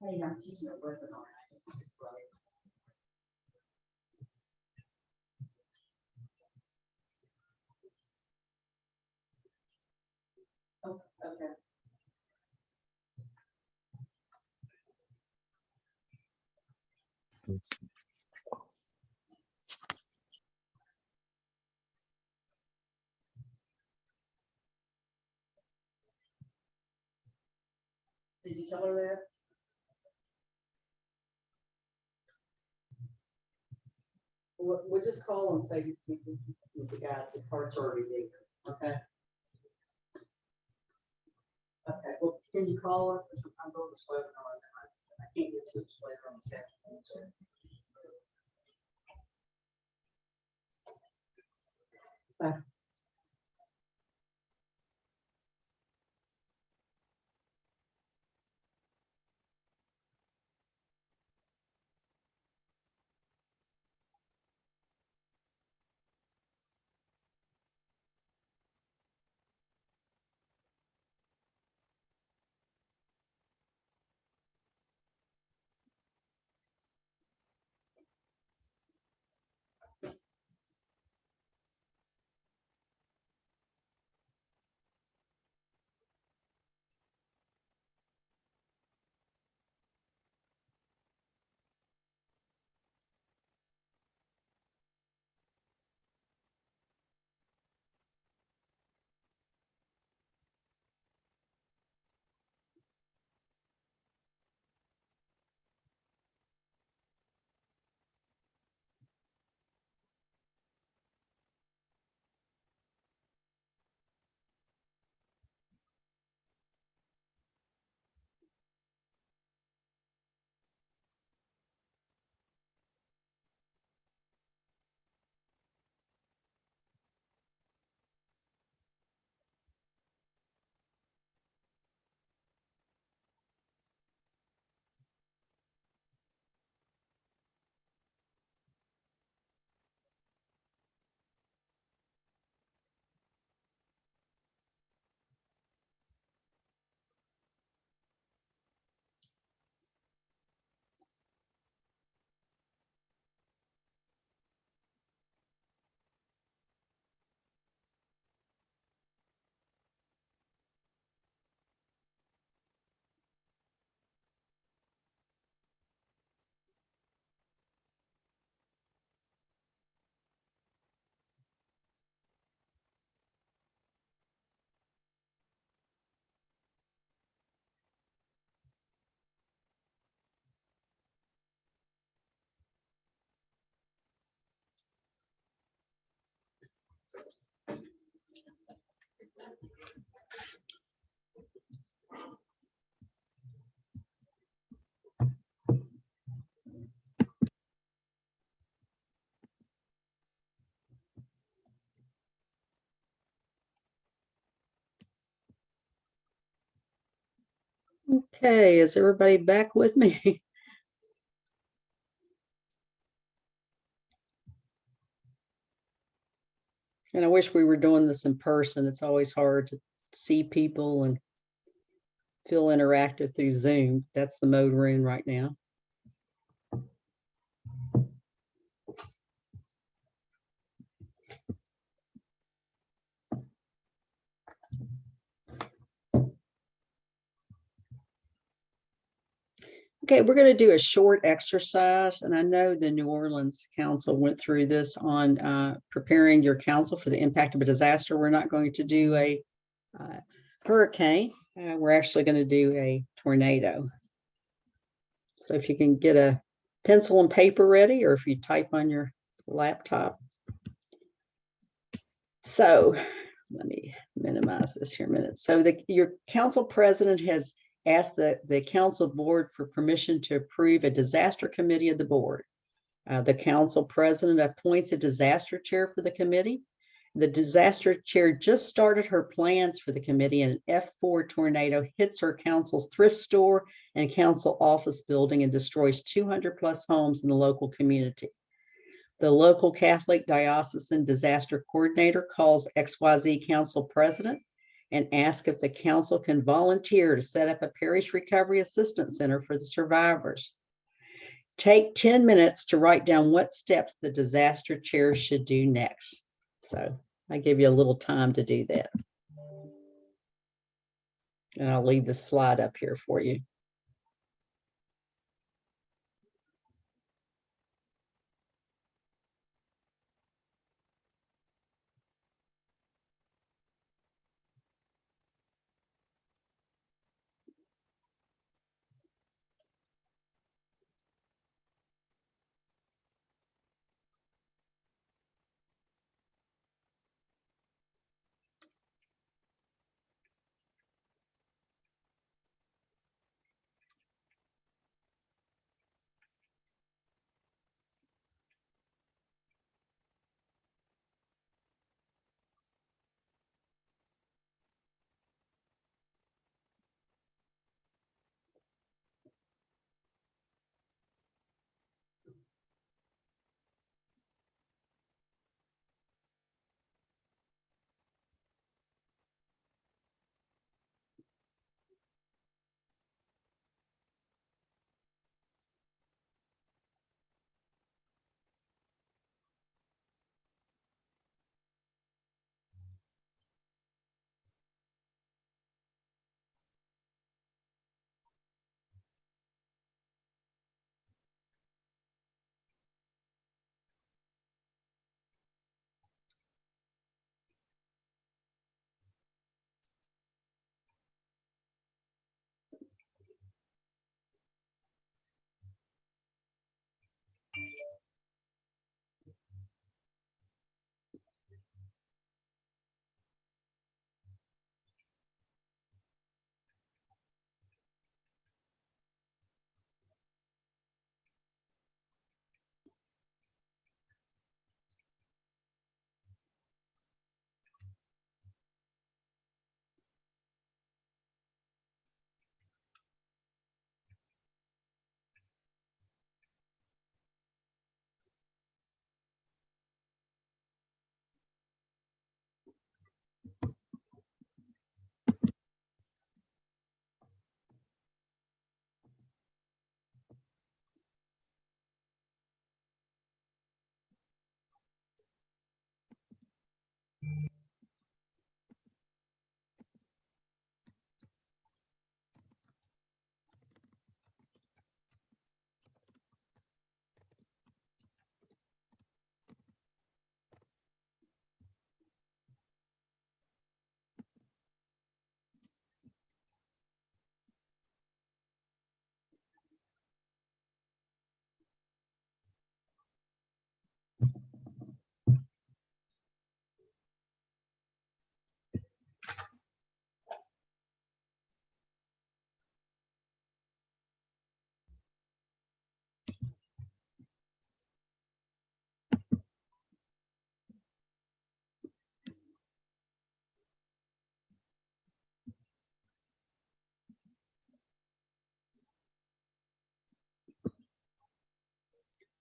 Hey, I'm teaching a webinar. I just did right. Oh, okay. Did you tell her that? We'll just call and say the guy, the part's already there. Okay. Okay. Well, can you call her? I'm doing this webinar and I can't get to it later on this afternoon. So. Bye. Okay, is everybody back with me? And I wish we were doing this in person. It's always hard to see people and feel interactive through Zoom. That's the mode we're in right now. Okay, we're going to do a short exercise, and I know the New Orleans Council went through this on preparing your council for the impact of a disaster. We're not going to do a hurricane. We're actually going to do a tornado. So if you can get a pencil and paper ready, or if you type on your laptop. So let me minimize this here a minute. So your council president has asked the council board for permission to approve a disaster committee of the board. The council president appoints a disaster chair for the committee. The disaster chair just started her plans for the committee, and an F4 tornado hits her council's thrift store and council office building and destroys 200 plus homes in the local community. The local Catholic diocesan disaster coordinator calls XYZ council president and asks if the council can volunteer to set up a parish recovery assistance center for the survivors. Take 10 minutes to write down what steps the disaster chair should do next. So I give you a little time to do that. And I'll leave the slide up here for you.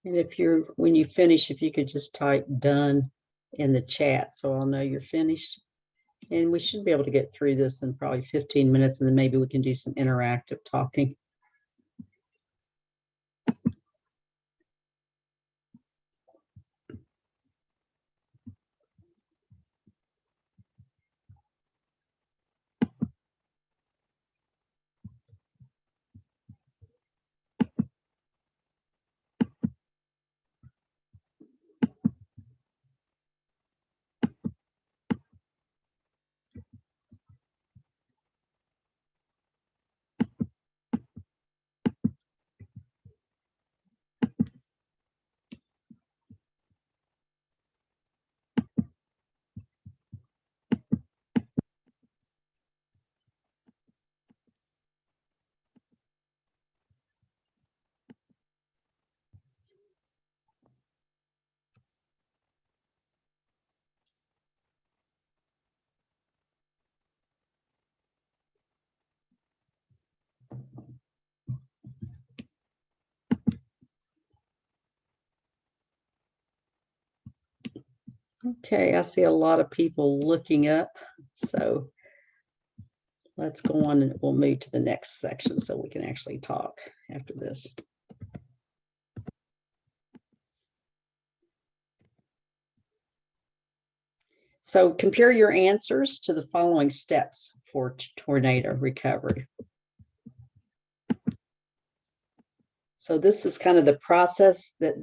And when you finish, if you could just type done in the chat so I'll know you're finished. And we should be able to get through this in probably 15 minutes, and then maybe we can do some interactive talking. Okay, I see a lot of people looking up. So let's go on and we'll move to the next section so we can actually talk after this. So compare your answers to the following steps for tornado recovery. So this is kind of the process that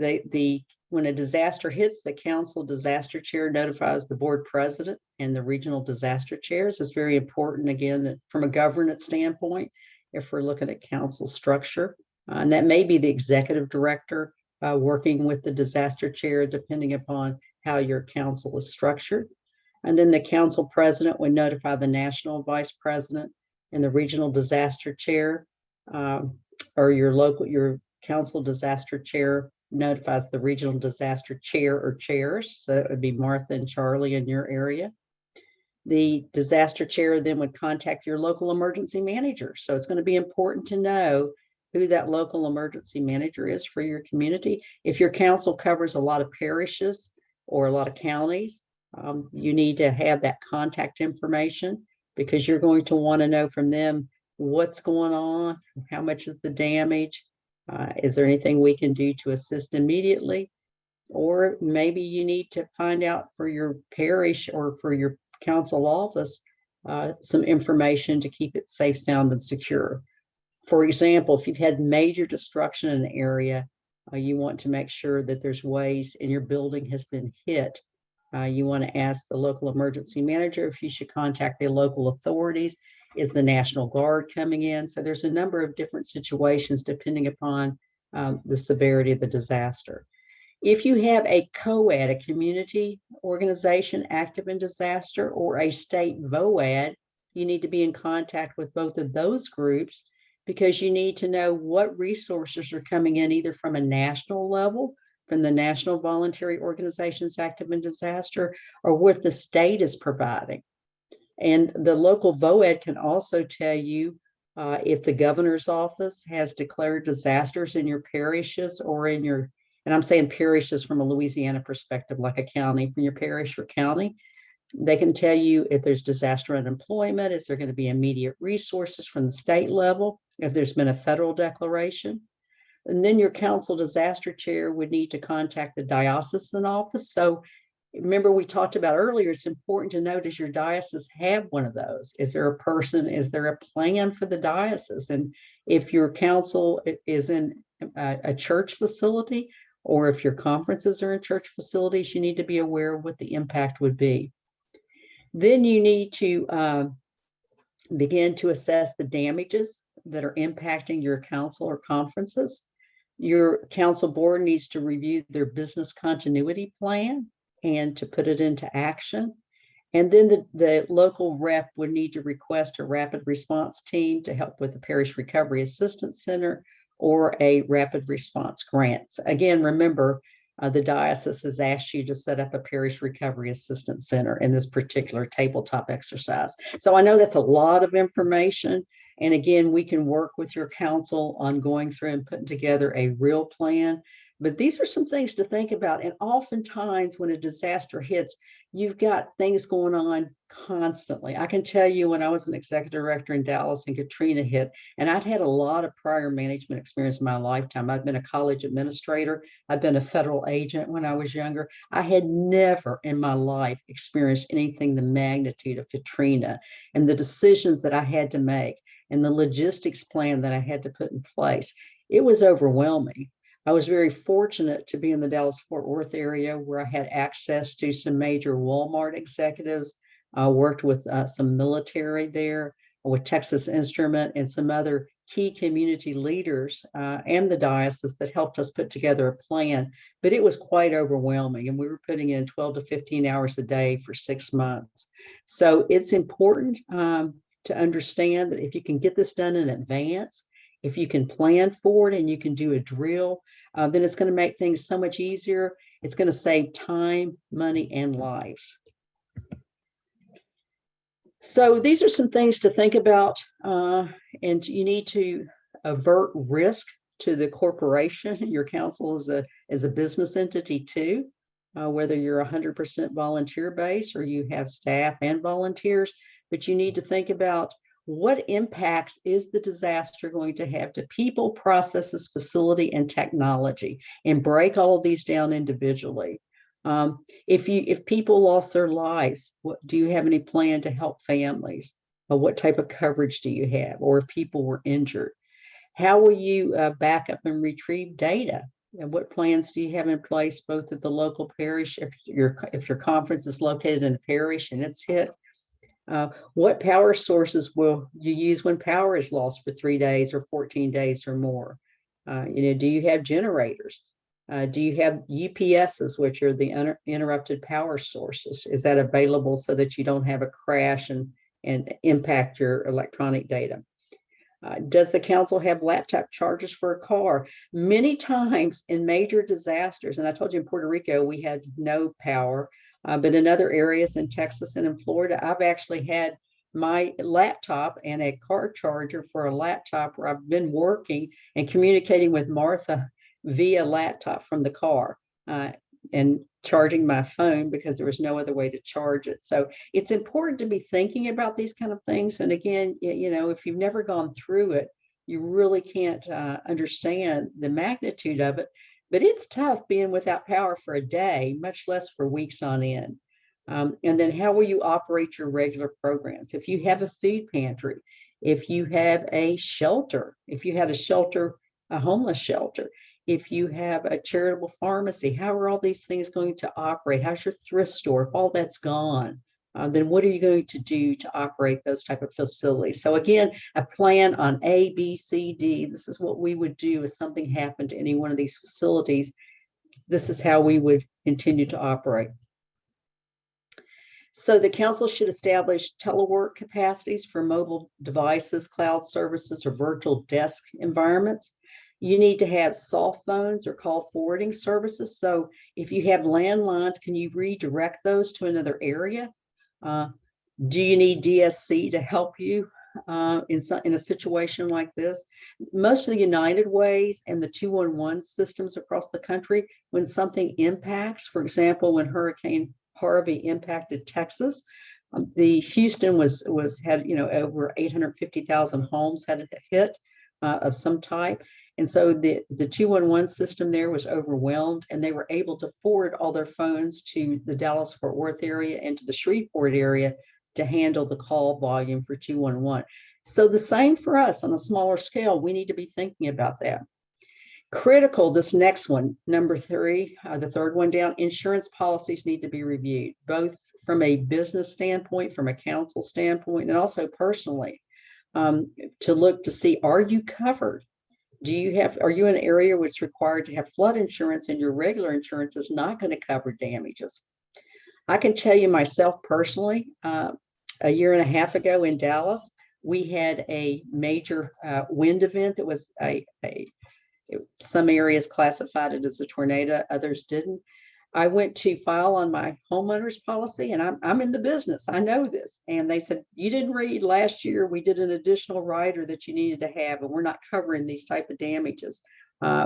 when a disaster hits, the council disaster chair notifies the board president and the regional disaster chairs. It's very important, again, that from a governance standpoint, if we're looking at council structure, and that may be the executive director working with the disaster chair, depending upon how your council is structured. And then the council president would notify the national vice president and the regional disaster chair, or your council disaster chair notifies the regional disaster chair or chairs. So that would be Martha and Charlie in your area. The disaster chair then would contact your local emergency manager. So it's going to be important to know who that local emergency manager is for your community. If your council covers a lot of parishes or a lot of counties, you need to have that contact information, because you're going to want to know from them what's going on, how much is the damage, is there anything we can do to assist immediately? Or maybe you need to find out for your parish or for your council office some information to keep it safe, sound, and secure. For example, if you've had major destruction in an area, you want to make sure that there's ways, and your building has been hit. You want to ask the local emergency manager if you should contact the local authorities. Is the National Guard coming in? So there's a number of different situations depending upon the severity of the disaster. If you have a COAD, a community organization active in disaster, or a state VOAD, you need to be in contact with both of those groups, because you need to know what resources are coming in, either from a national level, from the National Voluntary Organizations Active in Disaster, or what the state is providing. And the local VOAD can also tell you if the governor's office has declared disasters in your parishes or in your, and I'm saying parishes from a Louisiana perspective, like a county, from your parish or county. They can tell you if there's disaster unemployment, is there going to be immediate resources from the state level, if there's been a federal declaration. And then your council disaster chair would need to contact the diocesan office. So remember, we talked about earlier, it's important to know, does your diocese have one of those? Is there a person, is there a plan for the diocese? And if your council is in a church facility, or if your conferences are in church facilities, you need to be aware of what the impact would be. Then you need to begin to assess the damages that are impacting your council or conferences. Your council board needs to review their business continuity plan and to put it into action. And then the local rep would need to request a rapid response team to help with the Parish Recovery Assistance Center or a rapid response grant. So again, remember, the diocese has asked you to set up a Parish Recovery Assistance Center in this particular tabletop exercise. So I know that's a lot of information. And again, we can work with your council on going through and putting together a real plan. But these are some things to think about. And oftentimes when a disaster hits, you've got things going on constantly. I can tell you when I was an executive director in Dallas and Katrina hit, and I'd had a lot of prior management experience in my lifetime. I'd been a college administrator. I'd been a federal agent when I was younger. I had never in my life experienced anything the magnitude of Katrina, and the decisions that I had to make and the logistics plan that I had to put in place. It was overwhelming. I was very fortunate to be in the Dallas-Fort Worth area where I had access to some major Walmart executives. I worked with some military there, with Texas Instrument and some other key community leaders and the diocese that helped us put together a plan. But it was quite overwhelming, and we were putting in 12 to 15 hours a day for 6 months. So it's important to understand that if you can get this done in advance, if you can plan for it and you can do a drill, then it's going to make things so much easier. It's going to save time, money, and lives. So these are some things to think about, and you need to avert risk to the corporation. Your council is a business entity too, whether you're 100% volunteer based or you have staff and volunteers, but you need to think about what impacts is the disaster going to have to people, processes, facility, and technology, and break all of these down individually. If people lost their lives, do you have any plan to help families? What type of coverage do you have? Or if people were injured, how will you back up and retrieve data? And what plans do you have in place, both at the local parish, if your conference is located in a parish and it's hit? What power sources will you use when power is lost for 3 days or 14 days or more? Do you have generators? Do you have UPSs, which are the uninterrupted power sources? Is that available so that you don't have a crash and impact your electronic data? Does the council have laptop chargers for a car? Many times in major disasters, and I told you in Puerto Rico, we had no power, but in other areas in Texas and in Florida, I've actually had my laptop and a car charger for a laptop where I've been working and communicating with Martha via laptop from the car and charging my phone because there was no other way to charge it. So it's important to be thinking about these kind of things. And again, if you've never gone through it, you really can't understand the magnitude of it. But it's tough being without power for a day, much less for weeks on end. And then how will you operate your regular programs? If you have a food pantry, if you have a shelter, if you had a shelter, a homeless shelter, if you have a charitable pharmacy, how are all these things going to operate? How's your thrift store? If all that's gone, then what are you going to do to operate those type of facilities? So again, a plan on A, B, C, D. This is what we would do if something happened to any one of these facilities. This is how we would continue to operate. So the council should establish telework capacities for mobile devices, cloud services, or virtual desk environments. You need to have soft phones or call forwarding services. So if you have landlines, can you redirect those to another area? Do you need DSC to help you in a situation like this? Most of the United Ways and the 211 systems across the country, when something impacts, for example, when Hurricane Harvey impacted Texas, the Houston had over 850,000 homes had a hit of some type. And so the 211 system there was overwhelmed, and they were able to forward all their phones to the Dallas-Fort Worth area and to the Shreveport area to handle the call volume for 211. So the same for us on a smaller scale. We need to be thinking about that. Critical, this next one, number 3, the third one down, insurance policies need to be reviewed, both from a business standpoint, from a council standpoint, and also personally, to look to see, are you covered? Are you in an area where it's required to have flood insurance and your regular insurance is not going to cover damages? I can tell you myself personally, a year and a half ago in Dallas, we had a major wind event that was some areas classified it as a tornado, others didn't. I went to file on my homeowner's policy, and I'm in the business. I know this. And they said, you didn't read last year, we did an additional rider that you needed to have, and we're not covering these type of damages.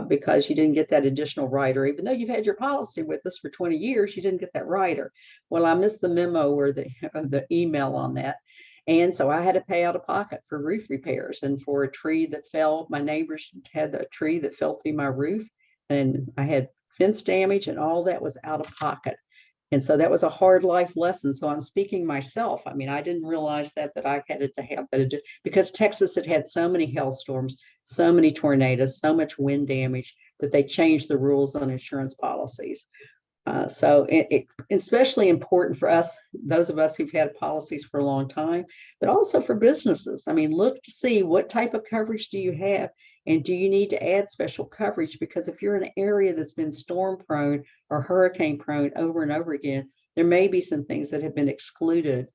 because you didn't get that additional rider. Even though you've had your policy with us for 20 years, you didn't get that rider. Well, I missed the memo or the email on that. And so I had to pay out of pocket for roof repairs and for a tree that fell. My neighbors had a tree that fell through my roof, and I had fence damage, and all that was out of pocket. And so that was a hard life lesson. So I'm speaking myself. I mean, I didn't realize that I had to have that because Texas had so many hailstorms, so many tornadoes, so much wind damage that they changed the rules on insurance policies. So it especially important for us, those of us who've had policies for a long time, but also for businesses. I mean, look to see what type of coverage do you have, and do you need to add special coverage? Because if you're in an area that's been storm prone or hurricane prone over and over again, there may be some things that have been excluded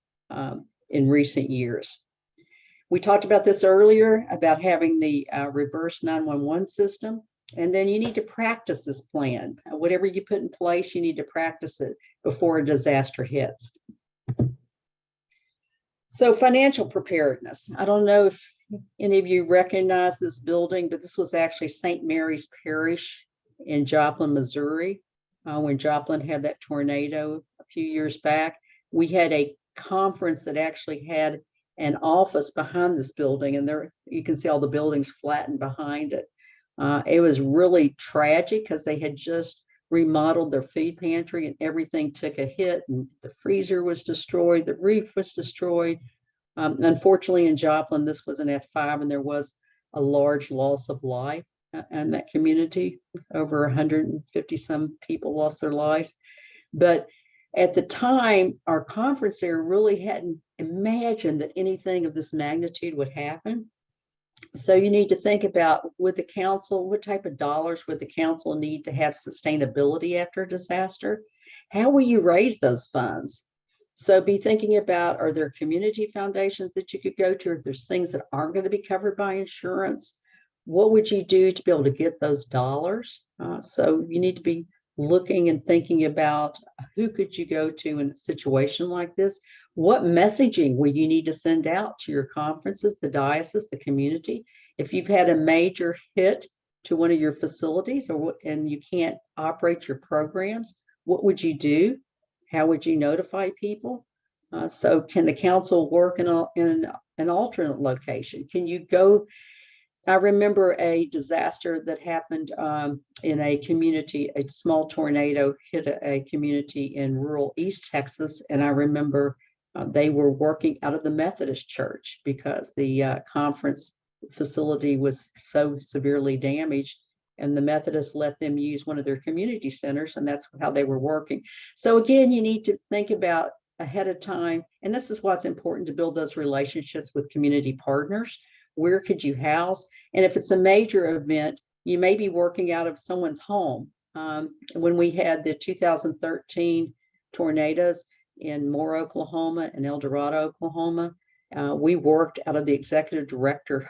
in recent years. We talked about this earlier about having the reverse 911 system. And then you need to practice this plan. Whatever you put in place, you need to practice it before a disaster hits. So financial preparedness. I don't know if any of you recognize this building, but this was actually St. Mary's Parish in Joplin, Missouri. When Joplin had that tornado a few years back, we had a conference that actually had an office behind this building, and there you can see all the buildings flattened behind it. It was really tragic because they had just remodeled their food pantry and everything took a hit, and the freezer was destroyed, the roof was destroyed. Unfortunately, in Joplin, this was an F5, and there was a large loss of life in that community. Over 150 some people lost their lives. But at the time, our conference there really hadn't imagined that anything of this magnitude would happen. So you need to think about, with the council, what type of dollars would the council need to have sustainability after a disaster? How will you raise those funds? So be thinking about, are there community foundations that you could go to? If there's things that aren't going to be covered by insurance, what would you do to be able to get those dollars? So you need to be looking and thinking about, who could you go to in a situation like this? What messaging will you need to send out to your conferences, the diocese, the community? If you've had a major hit to one of your facilities, and you can't operate your programs, what would you do? How would you notify people? So can the council work in an alternate location? Can you go? I remember a disaster that happened in a community. A small tornado hit a community in rural East Texas, and I remember they were working out of the Methodist church because the conference facility was so severely damaged, and the Methodists let them use one of their community centers, and that's how they were working. So again, you need to think about ahead of time, and this is why it's important to build those relationships with community partners. Where could you house? And if it's a major event, you may be working out of someone's home. When we had the 2013 tornadoes in Moore, Oklahoma, and El Dorado, Oklahoma, we worked out of the executive director.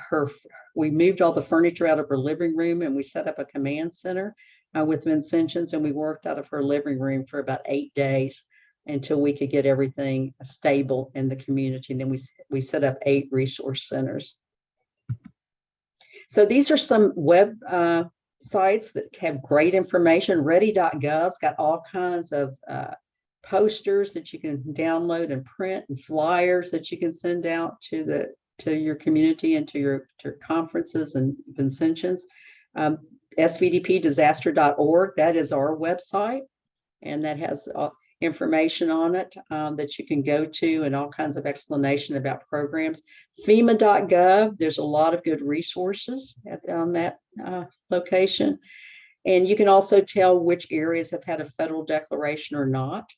We moved all the furniture out of her living room, and we set up a command center with Vincent, and we worked out of her living room for about 8 days until we could get everything stable in the community. And then we set up 8 resource centers. So these are some web sites that have great information. Ready.gov's got all kinds of posters that you can download and print, and flyers that you can send out to your community and to your conferences and Vincentians. svdpdisaster.org, that is our website, and that has information on it that you can go to, and all kinds of explanation about programs. FEMA.gov, there's a lot of good resources on that location. And you can also tell which areas have had a federal declaration or not.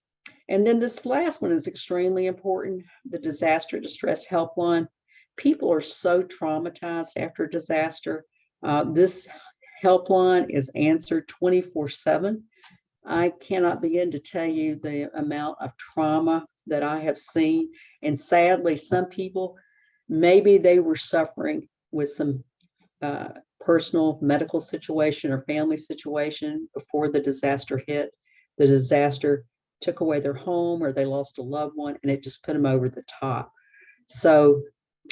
And then this last one is extremely important, the Disaster Distress Helpline. People are so traumatized after a disaster. This helpline is answered 24/7. I cannot begin to tell you the amount of trauma that I have seen. And sadly, some people, maybe they were suffering with some personal medical situation or family situation before the disaster hit. The disaster took away their home, or they lost a loved one, and it just put them over the top. So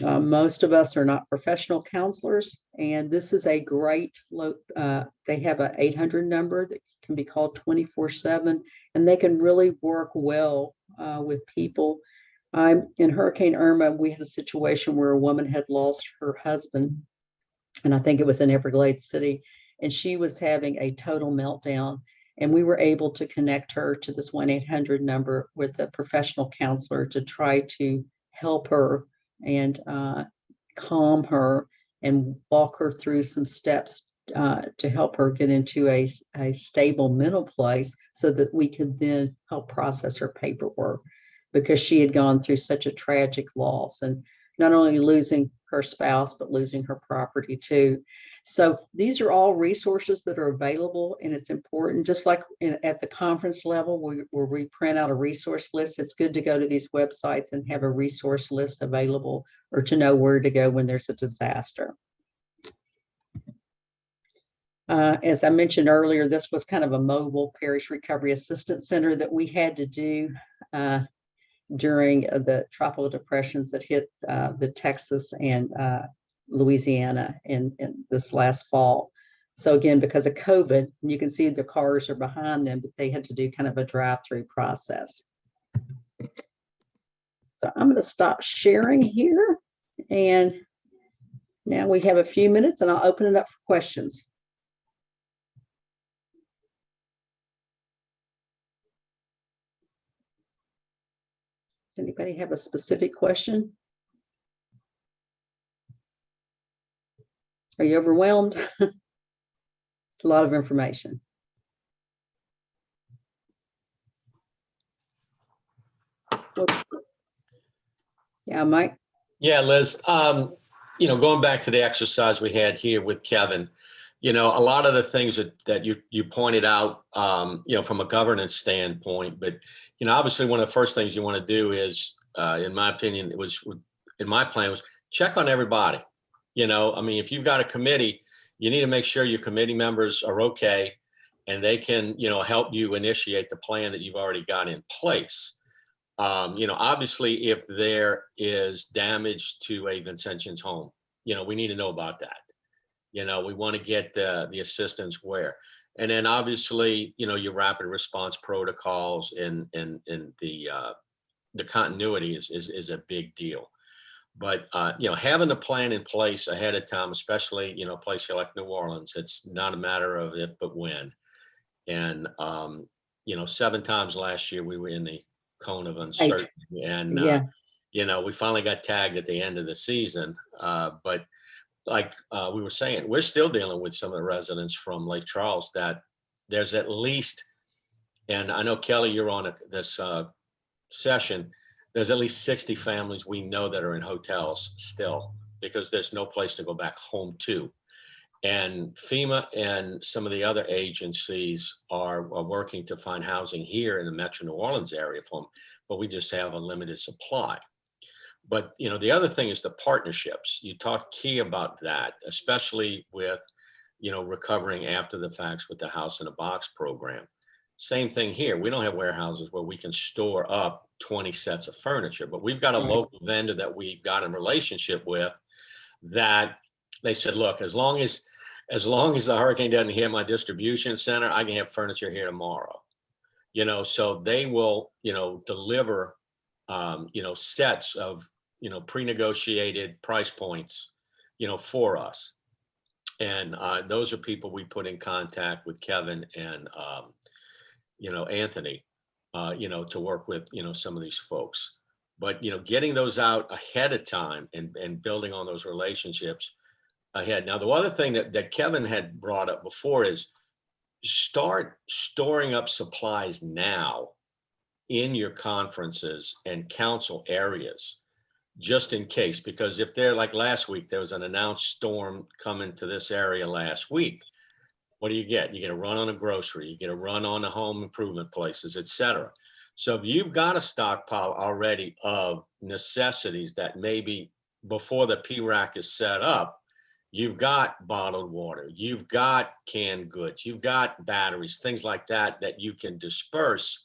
Most of us are not professional counselors, and this is a great, they have an 800 number that can be called 24/7, and they can really work well with people. In Hurricane Irma, we had a situation where a woman had lost her husband, and I think it was in Everglades City, and she was having a total meltdown. And we were able to connect her to this 1-800 number with a professional counselor to try to help her and calm her and walk her through some steps to help her get into a stable mental place so that we could then help process her paperwork, because she had gone through such a tragic loss, and not only losing her spouse, but losing her property too. So these are all resources that are available, and it's important, just like at the conference level where we print out a resource list, it's good to go to these websites and have a resource list available, or to know where to go when there's a disaster. As I mentioned earlier, this was kind of a mobile parish recovery assistance center that we had to do during the tropical depressions that hit the Texas and Louisiana in this last fall. So again, because of COVID, you can see the cars are behind them, but they had to do kind of a drive-through process. So I'm going to stop sharing here, and now we have a few minutes, and I'll open it up for questions. Does anybody have a specific question? Are you overwhelmed? It's a lot of information. Yeah, Mike? Yeah, Liz, going back to the exercise we had here with Kevin, a lot of the things that you pointed out, from a governance standpoint, but, obviously one of the first things you want to do is, in my opinion, in my plan was check on everybody. If you've got a committee, you need to make sure your committee members are okay and they can, help you initiate the plan that you've already got in place. Obviously, if there is damage to a Vincentian's home, we need to know about that. We want to get the assistance where. And then obviously, your rapid response protocols and the continuity is a big deal. But, having a plan in place ahead of time, especially, a place like New Orleans, it's not a matter of if, but when. And, 7 times last year we were in the cone of uncertainty, and we finally got tagged at the end of the season, but like we were saying, we're still dealing with some of the residents from Lake Charles that there's at least, and I know Kelly, you're on this session, there's at least 60 families we know that are in hotels still because there's no place to go back home to. And FEMA and some of the other agencies are working to find housing here in the Metro New Orleans area for them, but we just have a limited supply. But, the other thing is the partnerships. You talk key about that, especially with, recovering after the facts with the House in a Box program. Same thing here. We don't have warehouses where we can store up 20 sets of furniture, but we've got a local vendor that we've got a relationship with that they said, look, as long as the hurricane doesn't hit my distribution center, I can have furniture here tomorrow. So they will, deliver, sets of, pre-negotiated price points, for us. And those are people we put in contact with Kevin and, Anthony, to work with, some of these folks. But, getting those out ahead of time and building on those relationships ahead. Now, the other thing that Kevin had brought up before is start storing up supplies now in your conferences and council areas, just in case, because if they're like last week, there was an announced storm coming to this area last week. What do? You get a run on a grocery, you get a run on the home improvement places, etc. So if you've got a stockpile already of necessities that maybe before the PRAC is set up, you've got bottled water, you've got canned goods, you've got batteries, things like that you can disperse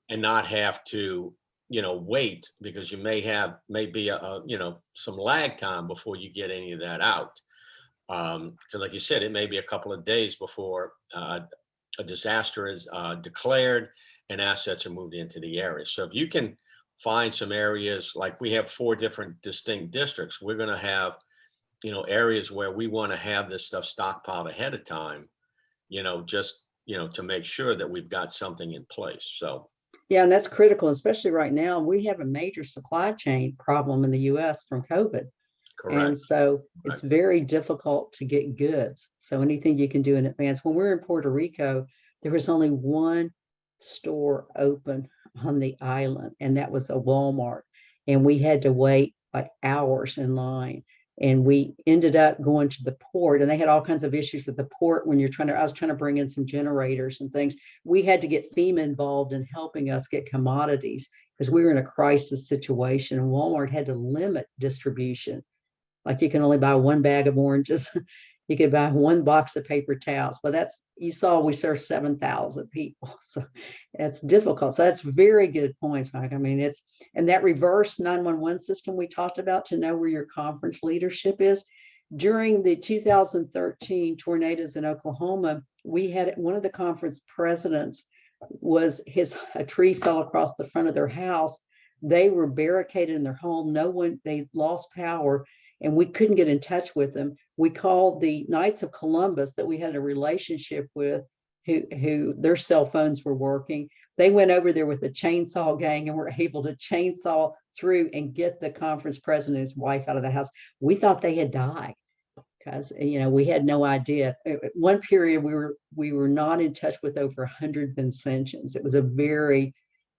and not have to, wait, because you may be some lag time before you get any of that out. Because like you said, it may be a couple of days before a disaster is declared and assets are moved into the area. So if you can find some areas, like we have 4 different distinct districts, we're going to have, areas where we want to have this stuff stockpiled ahead of time, just, to make sure that we've got something in place. So, Yeah, and that's critical, especially right now. We have a major supply chain problem in the US from COVID. And correct. so Right. it's very difficult to get goods. So anything you can do in advance. When we were in Puerto Rico, there was only one store open on the island, and that was a Walmart. And we had to wait like hours in line. And we ended up going to the port, and they had all kinds of issues with the port when I was trying to bring in some generators and things. We had to get FEMA involved in helping us get commodities because we were in a crisis situation, and Walmart had to limit distribution. Like you can only buy 1 bag of oranges. You could buy 1 box of paper towels. But you saw we serve 7,000 people. So that's difficult. So that's very good points, Mike. I mean, and that reverse 911 system we talked about to know where your conference leadership is. During the 2013 tornadoes in Oklahoma, we had one of the conference presidents a tree fell across the front of their house. They were barricaded in their home. They lost power, and we couldn't get in touch with them. We called the Knights of Columbus that we had a relationship with, who their cell phones were working. They went over there with a chainsaw gang and were able to chainsaw through and get the conference president and his wife out of the house. We thought they had died because we had no idea. One period we were not in touch with over 100 Vincentians. It was a very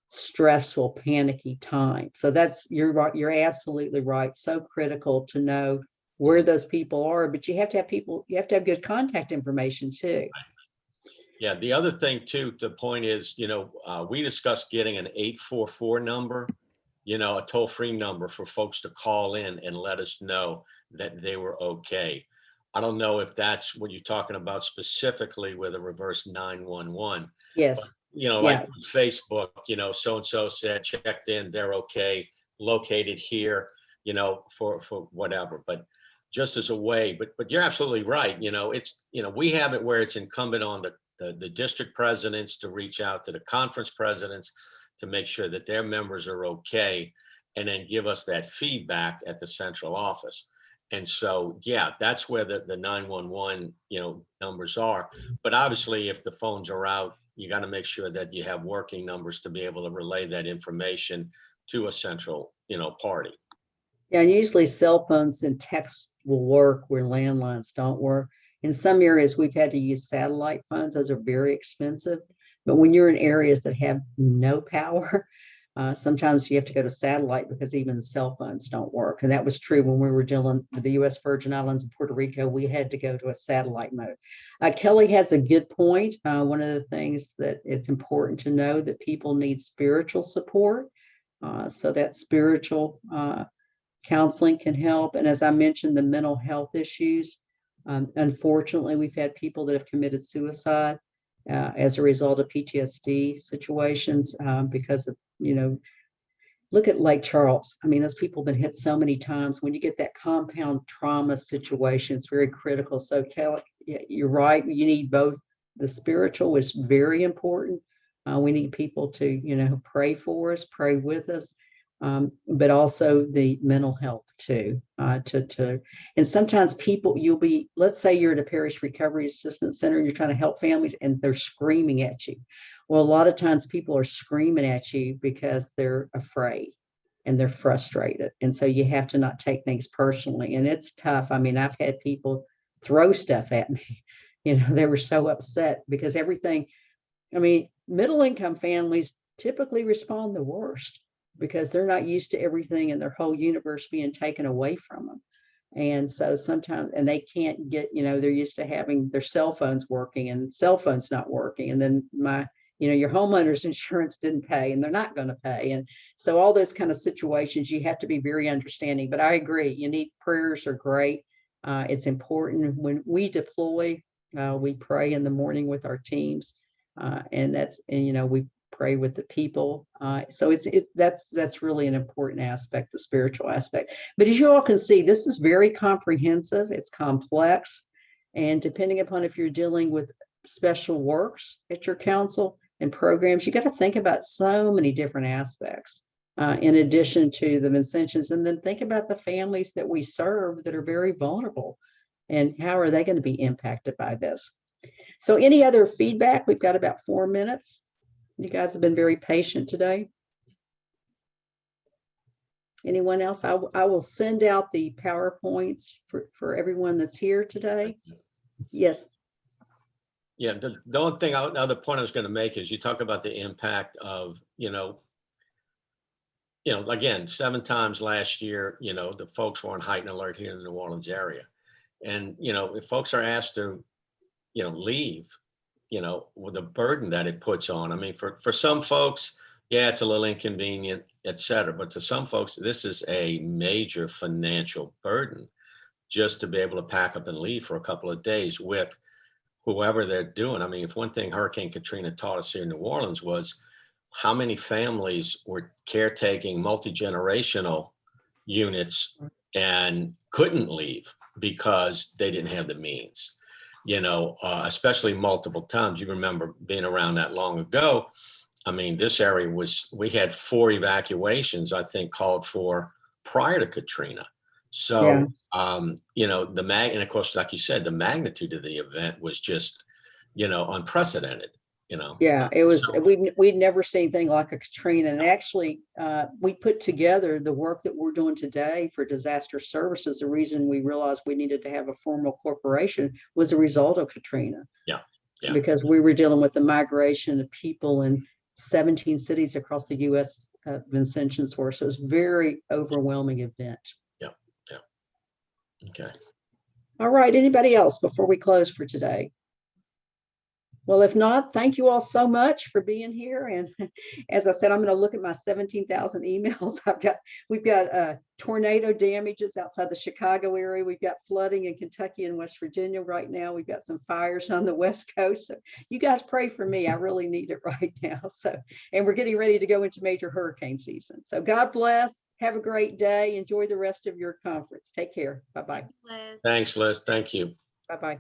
stressful, panicky time. So you're absolutely right. So critical to know where those people are, but you have to have good contact information too. Yeah. The other thing too, the point is, we discussed getting an 844 number, a toll-free number for folks to call in and let us know that they were okay. I don't know if that's what you're talking about specifically with a reverse 911. Yes. Like Facebook, so-and-so said, checked in, they're okay, located here, for whatever. But just as a way, but you're absolutely right. We have it where it's incumbent on the district presidents to reach out to the conference presidents to make sure that their members are okay, and then give us that feedback at the central office. And so, yeah, that's where the 911, numbers are. But obviously, if the phones are out, you got to make sure that you have working numbers to be able to relay that information to a central, party. Yeah, and usually cell phones and text will work where landlines don't work. In some areas, we've had to use satellite phones. Those are very expensive. But when you're in areas that have no power, sometimes you have to go to satellite because even the cell phones don't work. And that was true when we were dealing with the U.S. Virgin Islands and Puerto Rico. We had to go to a satellite mode. Kelly has a good point. One of the things that it's important to know that people need spiritual support. So that spiritual counseling can help. And as I mentioned, the mental health issues. Unfortunately, we've had people that have committed suicide as a result of PTSD situations because of, look at Lake Charles. I mean, those people have been hit so many times. When you get that compound trauma situation, it's very critical. So Kelly, you're right. You need both. The spiritual is very important. We need people to, pray for us, pray with us. But also the mental health too. And sometimes people, let's say you're at a parish recovery assistance center and you're trying to help families and they're screaming at you. Well, a lot of times people are screaming at you because they're afraid and they're frustrated. And so you have to not take things personally. And it's tough. I mean, I've had people throw stuff at me. They were so upset because middle income families typically respond the worst because they're not used to everything in their whole universe being taken away from them. And so sometimes, and they can't get, they're used to having their cell phones working and cell phones not working. And then your homeowner's insurance didn't pay and they're not going to pay. And so all those kind of situations, you have to be very understanding. But I agree, prayers are great. It's important when we deploy, we pray in the morning with our teams. We pray with the people. So that's really an important aspect, the spiritual aspect. But as you all can see, this is very comprehensive. It's complex. And depending upon if you're dealing with special works at your council and programs, you got to think about so many different aspects in addition to the Vincentians. And then think about the families that we serve that are very vulnerable and how are they going to be impacted by this. So any other feedback? We've got about 4 minutes. You guys have been very patient today. Anyone else? I will send out the PowerPoints for everyone that's here today. Yes. Yeah, the only thing, another point I was going to make is you talk about the impact of, again, 7 times last year, the folks were on heightened alert here in the New Orleans area. And, if folks are asked to, leave, with the burden that it puts on. I mean, for some folks, yeah, it's a little inconvenient, et cetera. But to some folks, this is a major financial burden just to be able to pack up and leave for a couple of days with whoever they're doing. I mean, if one thing Hurricane Katrina taught us here in New Orleans was how many families were caretaking multi-generational units and couldn't leave because they didn't have the means, especially multiple times. You remember being around that long ago. I mean, this area we had 4 evacuations, I think, called for prior to Katrina. So, Yeah. and of course, like you said, the magnitude of the event was just, unprecedented. Yeah, it was. We'd never seen anything like a Katrina, and actually, we put together the work that we're doing today for disaster services. The reason we realized we needed to have a formal corporation was a result of Katrina. Yeah. Because we were dealing with the migration of people in 17 cities across the U.S. Vincentians were. So it was a very overwhelming event. Yeah. Okay. All right. Anybody else before we close for today? Well, if not, thank you all so much for being here. And as I said, I'm going to look at my 17,000 emails. We've got tornado damages outside the Chicago area. We've got flooding in Kentucky and West Virginia right now. We've got some fires on the West Coast. So you guys pray for me. I really need it right now. And we're getting ready to go into major hurricane season. So God bless. Have a great day. Enjoy the rest of your conference. Take care. Bye-bye. Thanks, Liz. Thank you. Bye-bye.